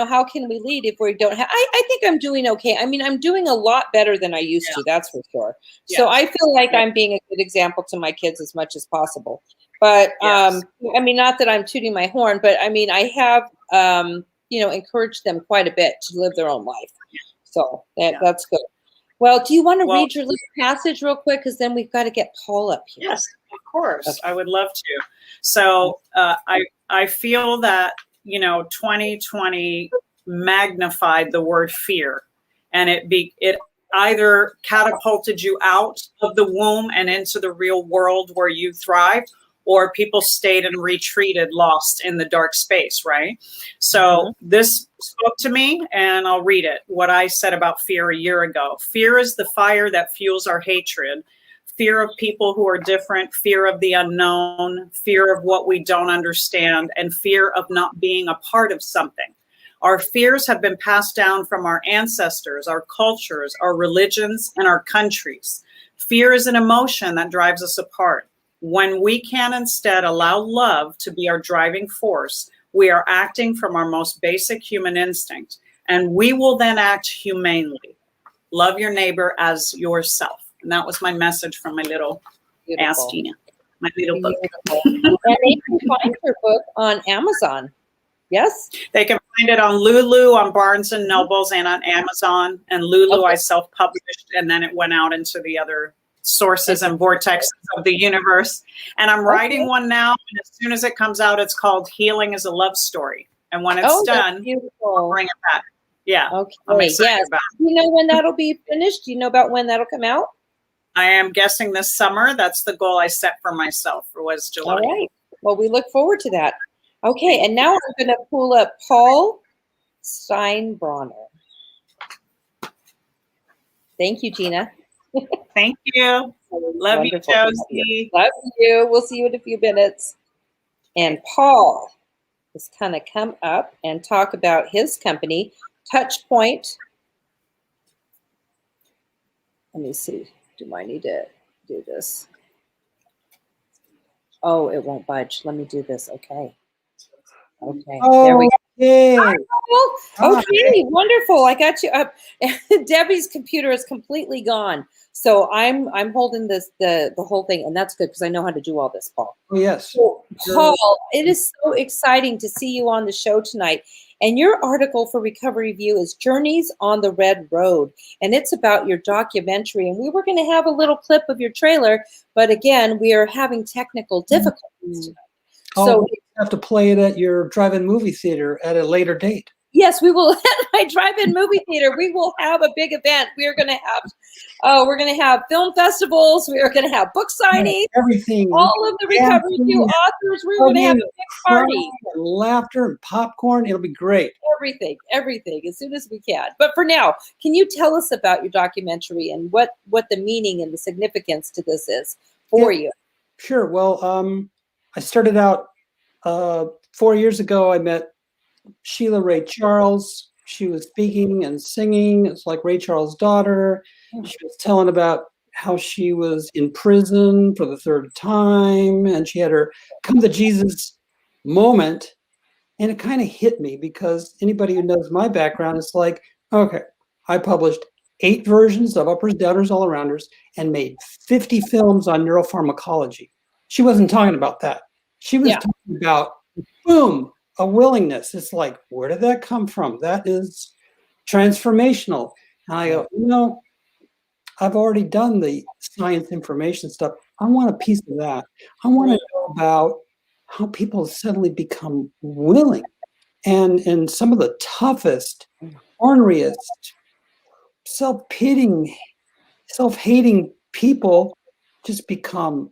how can we lead if we don't have, I think I'm doing okay. I'm doing a lot better than I used to, that's for sure. So I feel like I'm being a good example to my kids as much as possible. But, not that I'm tooting my horn, but I have, encouraged them quite a bit to live their own life. So that's good. Well, do you want to read your little passage real quick? Because then we've got to get Paul up here. Yes, of course. Okay. I would love to. So I feel that, 2020 magnified the word fear, and it either catapulted you out of the womb and into the real world where you thrived, or people stayed and retreated, lost in the dark space, right? So this spoke to me, and I'll read it, what I said about fear a year ago. Fear is the fire that fuels our hatred. Fear of people who are different, fear of the unknown, fear of what we don't understand, and fear of not being a part of something. Our fears have been passed down from our ancestors, our cultures, our religions, and our countries. Fear is an emotion that drives us apart. When we can instead allow love to be our driving force, we are acting from our most basic human instinct, and we will then act humanely. Love your neighbor as yourself. And that was my message from my little Ask Gina, my little book. And they can find your book on Amazon. Yes? They can find it on Lulu, on Barnes and Nobles, and on Amazon. And Lulu I self-published, and then it went out into the other sources and vortexes of the universe. And I'm writing one now, and as soon as it comes out, it's called Healing is a Love Story. And when it's Oh, that's done, beautiful. I'll bring it back. Yeah. I'm Okay. excited Yes. about it. Do you know when that'll be finished? Do you know about when that'll come out? I am guessing this summer. That's the goal I set for myself. Was July. All right. Well, we look forward to that. Okay. And now I'm going to pull up Paul Steinbroner. Thank you, Gina. Thank you. Love Wonderful. you, Josie. Love you. We'll see you in a few minutes. And Paul is going to come up and talk about his company, TouchPoint. Let me see. Do I need to do this? Oh, it won't budge. Let me do this. Okay. Okay. There we go. Okay. Okay, wonderful. I got you up. Debbie's computer is completely gone. So I'm holding this the whole thing, and that's good because I know how to do all this, Paul. Oh, yes. So, Paul, it is so exciting to see you on the show tonight. And your article for RecoveryView is Journeys on the Red Road. And it's about your documentary. And we were going to have a little clip of your trailer, but again, we are having technical difficulties tonight. So you have to play it at your drive-in movie theater at a later date. yes, we will. At my drive-in movie theater, we will have a big event. We are going to have film festivals. We are going to have book signings. Everything. All of the RecoveryView authors. We're going to have a big party. And laughter and popcorn. It'll be great. Everything, as soon as we can. But for now, can you tell us about your documentary and what the meaning and the significance to this is for you? Sure. Well, I started out 4 years ago. I met Sheila Ray Charles. She was speaking and singing. It's like Ray Charles' daughter. She was telling about how she was in prison for the third time, and she had her come to Jesus moment. And it kind of hit me because anybody who knows my background is like, okay, I published 8 versions of Uppers, Downers, All Arounders and made 50 films on neuropharmacology. She wasn't talking about that. She was talking about, boom, a willingness. It's like, where did that come from? That is transformational. And I go, I've already done the science information stuff. I want a piece of that. I want to know about how people suddenly become willing. And some of the toughest, orneriest, self-pitying, self-hating people just become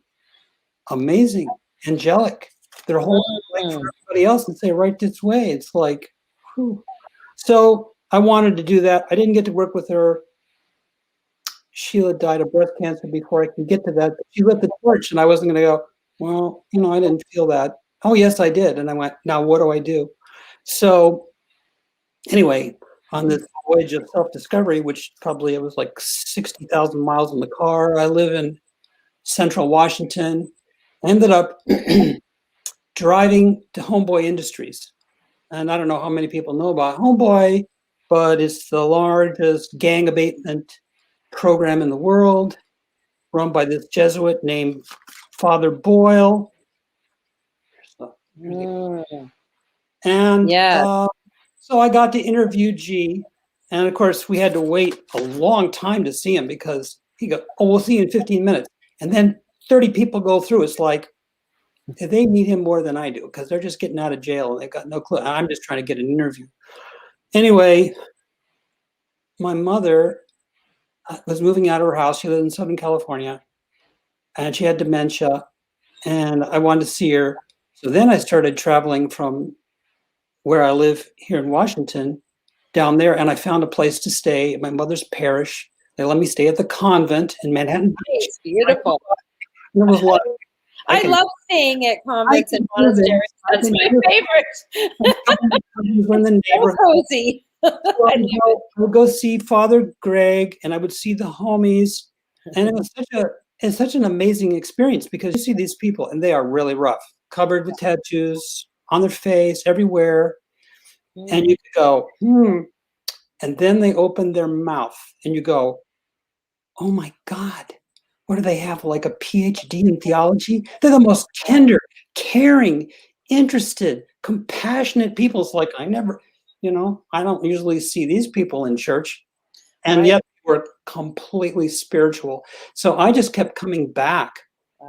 amazing, angelic. They're holding the light for everybody else and say, right this way. It's like, whew. So I wanted to do that. I didn't get to work with her. Sheila died of breast cancer before I could get to that. But she lit the torch, and I wasn't going to go, well, I didn't feel that. Oh, yes, I did. And I went, now what do I do? So anyway, on this voyage of self-discovery, which probably it was like 60,000 miles in the car. I live in Central Washington. I ended up driving to Homeboy Industries. And I don't know how many people know about Homeboy, but it's the largest gang abatement program in the world, run by this Jesuit named Father Boyle. And so I got to interview G. And of course, we had to wait a long time to see him because he goes, oh, we'll see you in 15 minutes. And then 30 people go through. It's like, they need him more than I do because they're just getting out of jail and they've got no clue. I'm just trying to get an interview. Anyway, my mother was moving out of her house. She lived in Southern California and she had dementia and I wanted to see her. So then I started traveling from where I live here in Washington down there, and I found a place to stay at my mother's parish. They let me stay at the convent in Manhattan. It's beautiful. It was like, I love staying at convents and monasteries. That's my favorite. So cozy. I would go see Father Greg, and I would see the homies, and it was such an amazing experience because you see these people, and they are really rough, covered with tattoos on their face, everywhere, and you go, and then they open their mouth, and you go, oh my God, what do they have, like a PhD in theology? They're the most tender, caring, interested, compassionate people. It's like, I don't usually see these people in church, and yet we're completely spiritual. So I just kept coming back.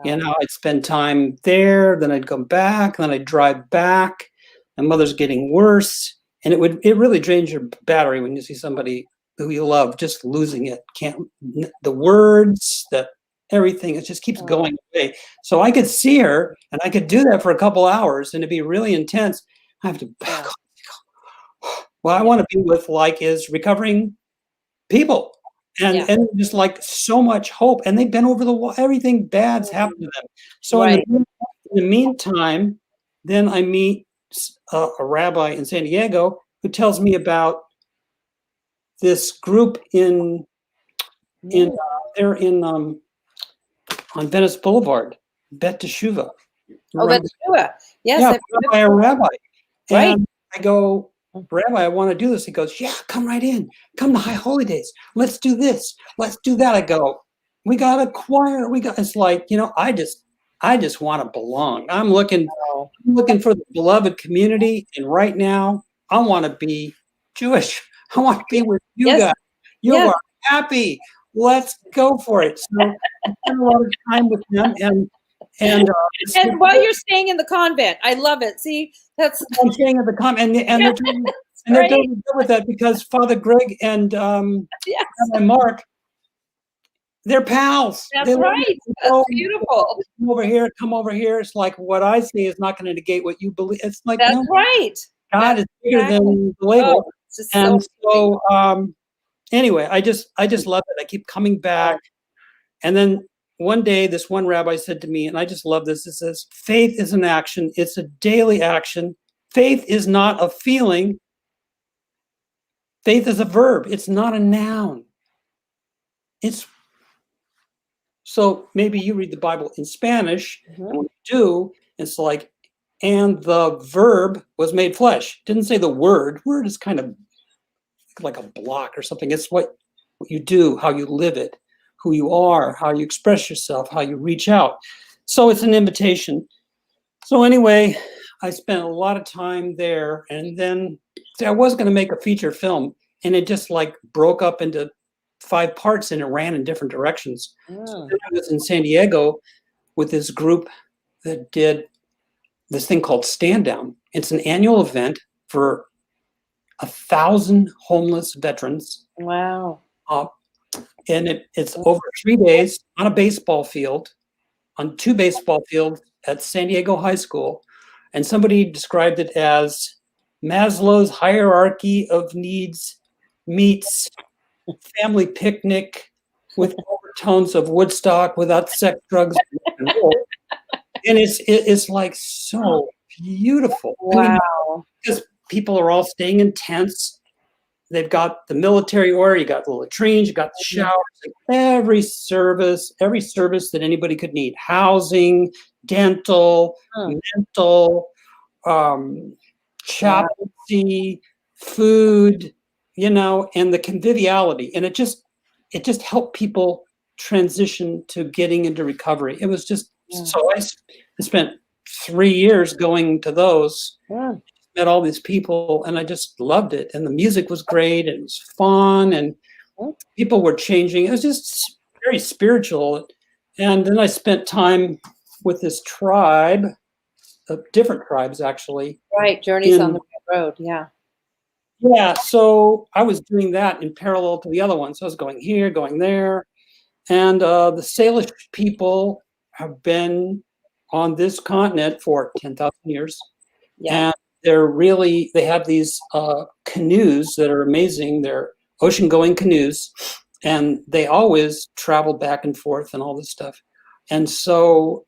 I'd spend time there, then I'd come back, then I'd drive back. and mother's getting worse. And it really drains your battery when you see somebody who you love just losing it. The words, everything, it just keeps going away. So I could see her and I could do that for a couple hours and it'd be really intense. I have to back off. What I want to be with is recovering people and just so much hope. And they've been over the wall. Everything bad's happened to them. So in the meantime, then I meet a rabbi in San Diego who tells me about this group on Venice Boulevard, Bet Teshuvah. Oh, Bet Teshuvah. Yes. Yeah, by a rabbi. Right. And I go, Rabbi, I want to do this. He goes, yeah, come right in. Come to High Holy Days. Let's do this. Let's do that. I go, we got a choir. It's like, I just want to belong. I'm looking for the beloved community. And right now, I want to be Jewish. I want to be with you guys. You are happy. Let's go for it. So I spent a lot of time with them, and while you're staying in the convent, I love it. See, I'm staying at the convent, and they're doing good with that because Father Greg and Mark, they're pals. That's right. That's beautiful. Come over here. It's like what I see is not going to negate what you believe. It's like that's right. God is bigger than the label. And so anyway, I just love it. I keep coming back. And then one day, this one rabbi said to me, and I just love this, it says, faith is an action. It's a daily action. Faith is not a feeling. Faith is a verb. It's not a noun. So maybe you read the Bible in Spanish, and when you do, it's like, and the verb was made flesh. Didn't say the word. Word is kind of like a block or something. It's what you do, how you live it, who you are, how you express yourself, how you reach out. So it's an invitation. So anyway, I spent a lot of time there, and then I was going to make a feature film, and it just broke up into 5 parts, and it ran in different directions. So then I was in San Diego with this group that did this thing called Stand Down. It's an annual event for 1,000 homeless veterans. Wow. And it's over 3 days on a baseball field, on 2 baseball fields at San Diego High School. And somebody described it as Maslow's hierarchy of needs meets family picnic with overtones of Woodstock without sex, drugs, and roll. And it's so beautiful. Wow. Because people are all staying in tents. They've got the military order, you got the latrines, you got the showers, every service that anybody could need. Housing, dental, mental, chaplaincy, food, and the conviviality. And it just helped people transition to getting into recovery. It was just, so I spent 3 years going to those. Met all these people, and I just loved it. And the music was great, and it was fun, and people were changing. It was just very spiritual. And then I spent time with this tribe, different tribes actually. Right, Journeys on the Road, yeah. Yeah, so I was doing that in parallel to the other one. So I was going here, going there. And the Salish people have been on this continent for 10,000 years. Yeah. And they have these canoes that are amazing. They're ocean-going canoes, and they always travel back and forth and all this stuff. And so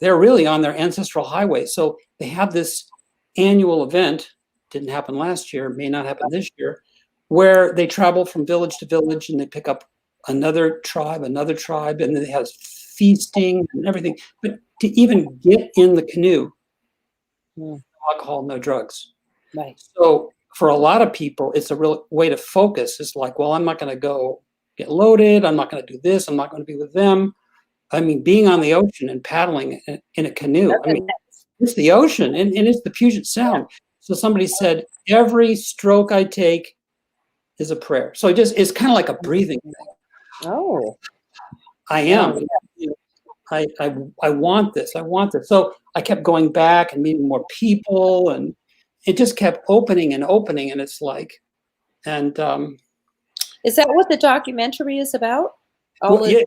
they're really on their ancestral highway. So they have this annual event, didn't happen last year, may not happen this year, where they travel from village to village and they pick up another tribe, and then they have feasting and everything. But to even get in the canoe, alcohol, no drugs. Right. So for a lot of people, it's a real way to focus. It's like, well, I'm not going to go get loaded. I'm not going to do this. I'm not going to be with them. I mean, being on the ocean and paddling in a canoe. I mean, it's the ocean and it's the Puget Sound. So somebody said, every stroke I take is a prayer. So it's kind of like a breathing thing. Oh. I am. I want this. I want this. So I kept going back and meeting more people, and it just kept opening and opening, and it's like, and Is that what the documentary is about? well, yeah,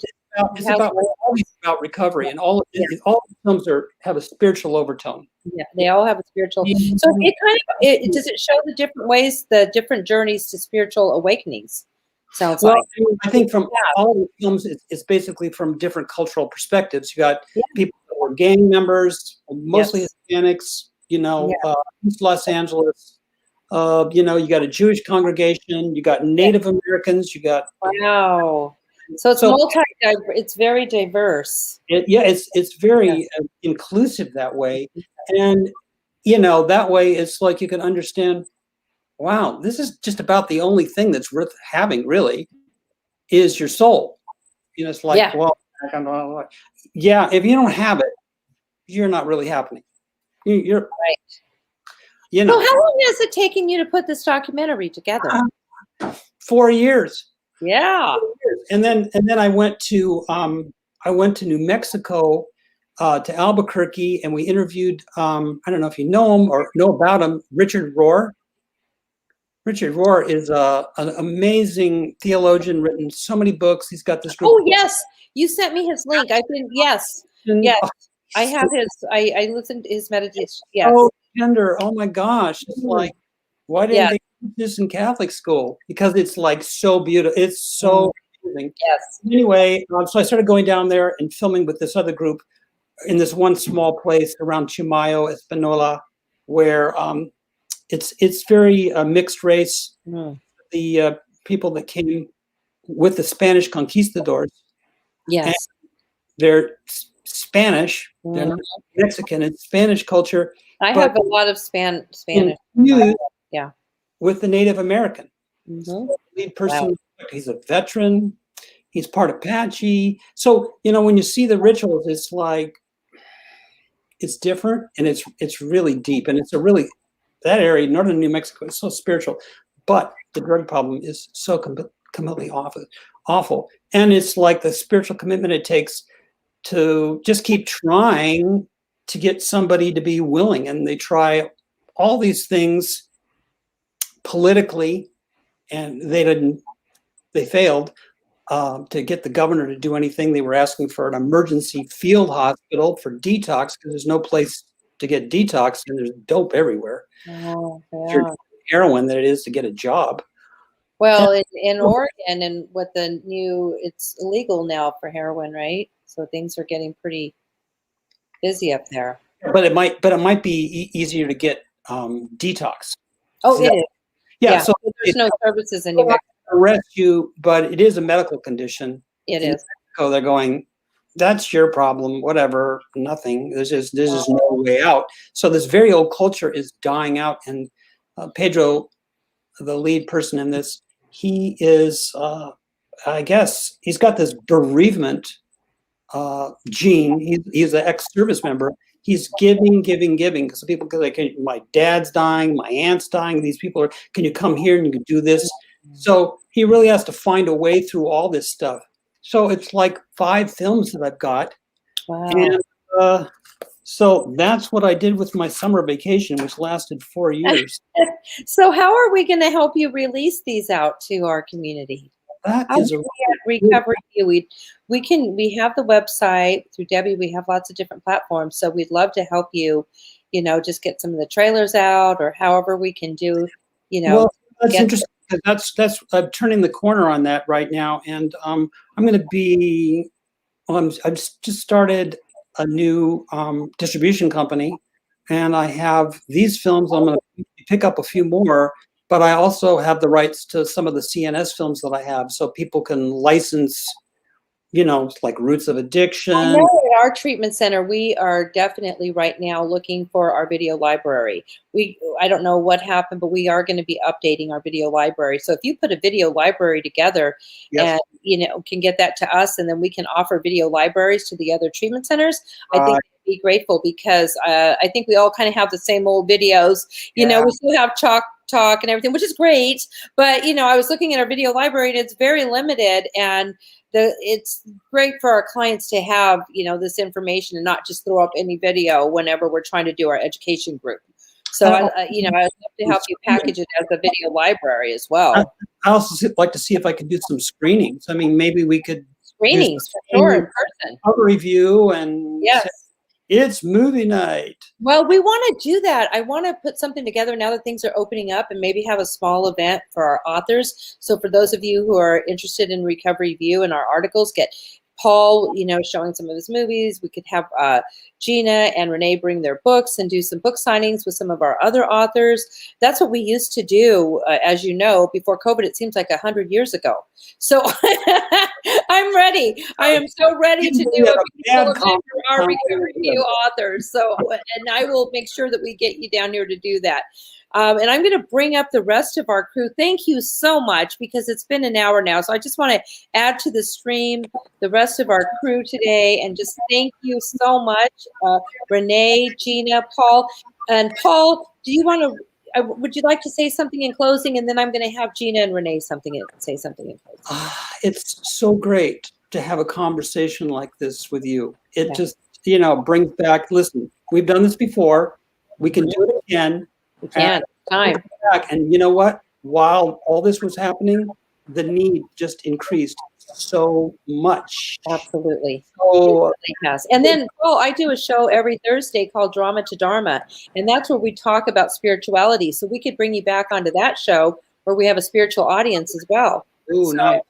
it's about always about recovery, and all the films have a spiritual overtone. Yeah, they all have a spiritual. So does it show the different ways, the different journeys to spiritual awakenings? Sounds like. I think from all the films, it's basically from different cultural perspectives. You got people that were gang members, mostly Hispanics, East Los Angeles. You got a Jewish congregation, you got Native Americans, you got So it's it's very diverse. It's very inclusive that way, and that way it's like you can understand. Wow, this is just about the only thing that's worth having, really, is your soul. It's like, well, if you don't have it, you're not really happening. You're right. So how long has it taken you to put this documentary together? 4 years. Yeah. 4 years. And then I went to New Mexico, to Albuquerque, and we interviewed, I don't know if you know him or know about him, Richard Rohr. Richard Rohr is an amazing theologian, written so many books. He's got this group. Oh, yes. You sent me his link. Yes. I have his, I listened to his meditation. Yes. Oh, tender. Oh my gosh. It's like, why didn't they do this in Catholic school? Because it's like so beautiful. It's so amazing. Yes. Anyway, so I started going down there and filming with this other group in this one small place around Chimayo, Espanola, where it's very mixed race. The people that came with the Spanish conquistadors, they're Spanish, they're not Mexican. It's Spanish culture. I have a lot of Spanish. With the Native American. So the lead person, he's a veteran. He's part Apache. So when you see the rituals, it's like it's different, and it's really deep, and it's that area, northern New Mexico, is so spiritual, but the drug problem is so completely awful. And it's like the spiritual commitment it takes to just keep trying to get somebody to be willing. And they try all these things politically, and they failed to get the governor to do anything. They were asking for an emergency field hospital for detox, because there's no place to get detox, and there's dope everywhere. Heroin than it is to get a job. Well, in Oregon, and with the it's illegal now for heroin, right? So things are getting pretty busy up there. But it might be easier to get detox. Oh, it is. Yeah. So there's no services in New Mexico. Arrest you, but it is a medical condition. It is. So they're going, that's your problem, whatever, nothing. There's just no way out. So this very old culture is dying out. And Pedro, the lead person in this, he is, I guess, he's got this bereavement gene. He's an ex-service member. He's giving, because people go like, my dad's dying, my aunt's dying. These people are, can you come here and you can do this? So he really has to find a way through all this stuff. So it's like 5 films that I've got. Wow. And so that's what I did with my summer vacation, which lasted 4 years. So how are we going to help you release these out to our community? That is RecoveryView. We have the website through Debbie. We have lots of different platforms. So we'd love to help you, just get some of the trailers out, or however we can do, Well, that's interesting. That's I'm turning the corner on that right now, and I'm going to be. Well, I've just started a new distribution company, and I have these films. I'm going to pick up a few more, but I also have the rights to some of the CNS films that I have, so people can license. Like Roots of Addiction. I know at our treatment center, we are definitely right now looking for our video library. I don't know what happened, but we are going to be updating our video library. So if you put a video library together and, can get that to us, and then we can offer video libraries to the other treatment centers, I think we'd be grateful, because I think we all kind of have the same old videos. We still have Talk and everything, which is great. But, I was looking at our video library, and it's very limited, and it's great for our clients to have, this information and not just throw up any video whenever we're trying to do our education group. So I'd love to help you package it as a video library as well. I also like to see if I could do some screenings. I mean, maybe we could Screenings for sure in person. Cover review and Yes. say, it's movie night. Well, we want to do that. I want to put something together now that things are opening up and maybe have a small event for our authors. So for those of you who are interested in Recovery View and our articles, get Paul, showing some of his movies. We could have Gina and Renee bring their books and do some book signings with some of our other authors. That's what we used to do, as you know, before COVID. It seems like 100 years ago. So I'm ready. I am so ready to do a event for our Recovery View authors. So, and I will make sure that we get you down here to do that. And I'm going to bring up the rest of our crew. Thank you so much, because it's been an hour now. So I just want to add to the stream the rest of our crew today, and just thank you so much, Renee, Gina, Paul. And Paul, do you want to, would you like to say something in closing? And then I'm going to have Gina and Renee say something in closing. It's so great to have a conversation like this with you. It just, brings back, listen, we've done this before. We can do it again. We can. Time. And you know what? While all this was happening, the need just increased so much. Absolutely. So, yes. And then, I do a show every Thursday called Drama to Dharma, and that's where we talk about spirituality. So we could bring you back onto that show where we have a spiritual audience as well. Ooh, nice.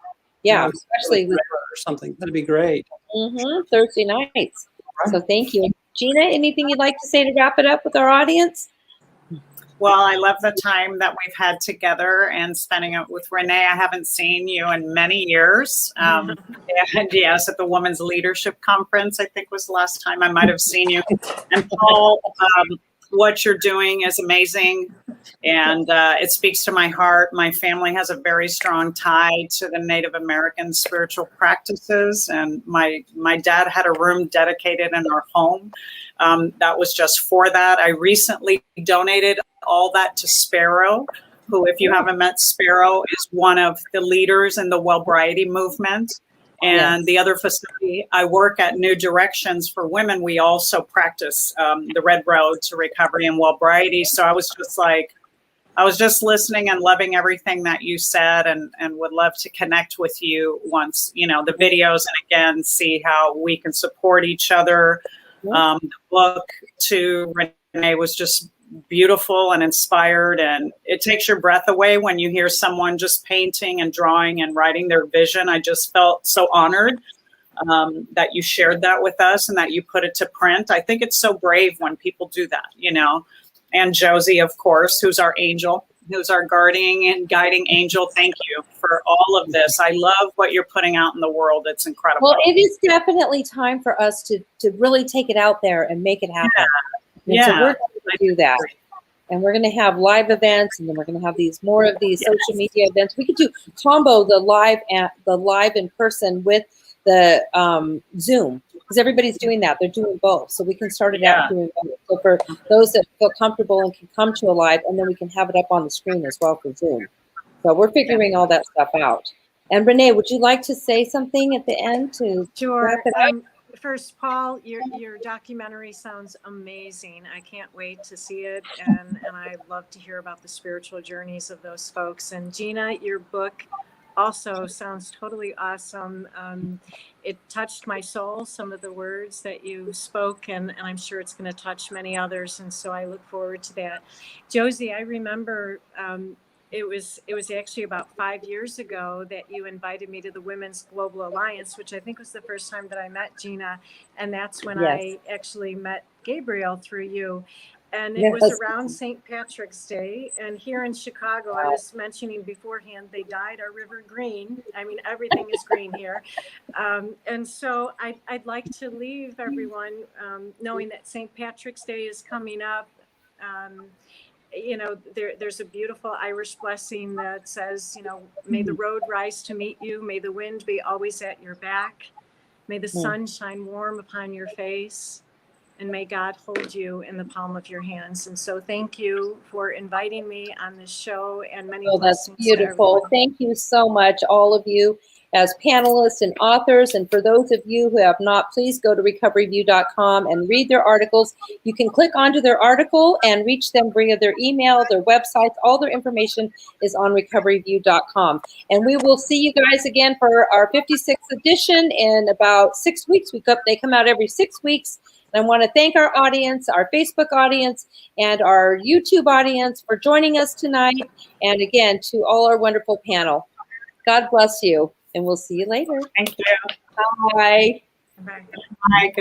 Yeah, especially with or something. That'd be great. Thursday nights. Right. So thank you. Gina, anything you'd like to say to wrap it up with our audience? Well, I love the time that we've had together and spending it with Renee. I haven't seen you in many years. And yes, at the Women's Leadership Conference, I think was the last time I might have seen you. And Paul, what you're doing is amazing. And it speaks to my heart. My family has a very strong tie to the Native American spiritual practices. And my dad had a room dedicated in our home that was just for that. I recently donated all that to Sparrow, who, if you haven't met Sparrow, is one of the leaders in the Wellbriety movement. And the other facility I work at, New Directions for Women, we also practice the Red Road to Recovery and Wellbriety. So I was just listening and loving everything that you said, and would love to connect with you once, the videos, and again, see how we can support each other. The book to Renee was just beautiful and inspired, and it takes your breath away when you hear someone just painting and drawing and writing their vision. I just felt so honored that you shared that with us and that you put it to print. I think it's so brave when people do that, And Josie, of course, who's our angel, who's our guardian and guiding angel. Thank you for all of this. I love what you're putting out in the world. It's incredible. Well, it is definitely time for us to really take it out there and make it happen. Yeah. So we're going to do that. And we're going to have live events, and then we're going to have more of these social media events. We could do combo the live in person with the Zoom, because everybody's doing that. They're doing both. So we can start it out doing both. So for those that feel comfortable and can come to a live, and then we can have it up on the screen as well for Zoom. So we're figuring all that stuff out. And Renee, would you like to say something at the end to wrap it up? First, Paul, your documentary sounds amazing. I can't wait to see it, and I love to hear about the spiritual journeys of those folks. And Gina, your book also sounds totally awesome. It touched my soul, some of the words that you spoke, and I'm sure it's going to touch many others, and so I look forward to that. Josie, I remember it was actually about 5 years ago that you invited me to the Women's Global Alliance, which I think was the first time that I met Gina. And that's when I actually met Gabriel through you. And it was around St. Patrick's Day. And here in Chicago, I was mentioning beforehand, they dyed our river green. I mean, everything is green here. And so I'd like to leave everyone knowing that St. Patrick's Day is coming up. There's a beautiful Irish blessing that says, may the road rise to meet you. May the wind be always at your back. May the sun shine warm upon your face. And may God hold you in the palm of your hands. And so thank you for inviting me on this show, and many blessings. That's beautiful. Thank you so much, all of you. as panelists and authors. And for those of you who have not, please go to recoveryview.com and read their articles. You can click onto their article and reach them via their email, their websites. All their information is on recoveryview.com. And we will see you guys again for our 56th edition in about 6 weeks. They come out every 6 weeks. And I want to thank our audience, our Facebook audience, and our YouTube audience for joining us tonight. And again, to all our wonderful panel. God bless you, and we'll see you later. Thank you. Bye. Bye. Bye.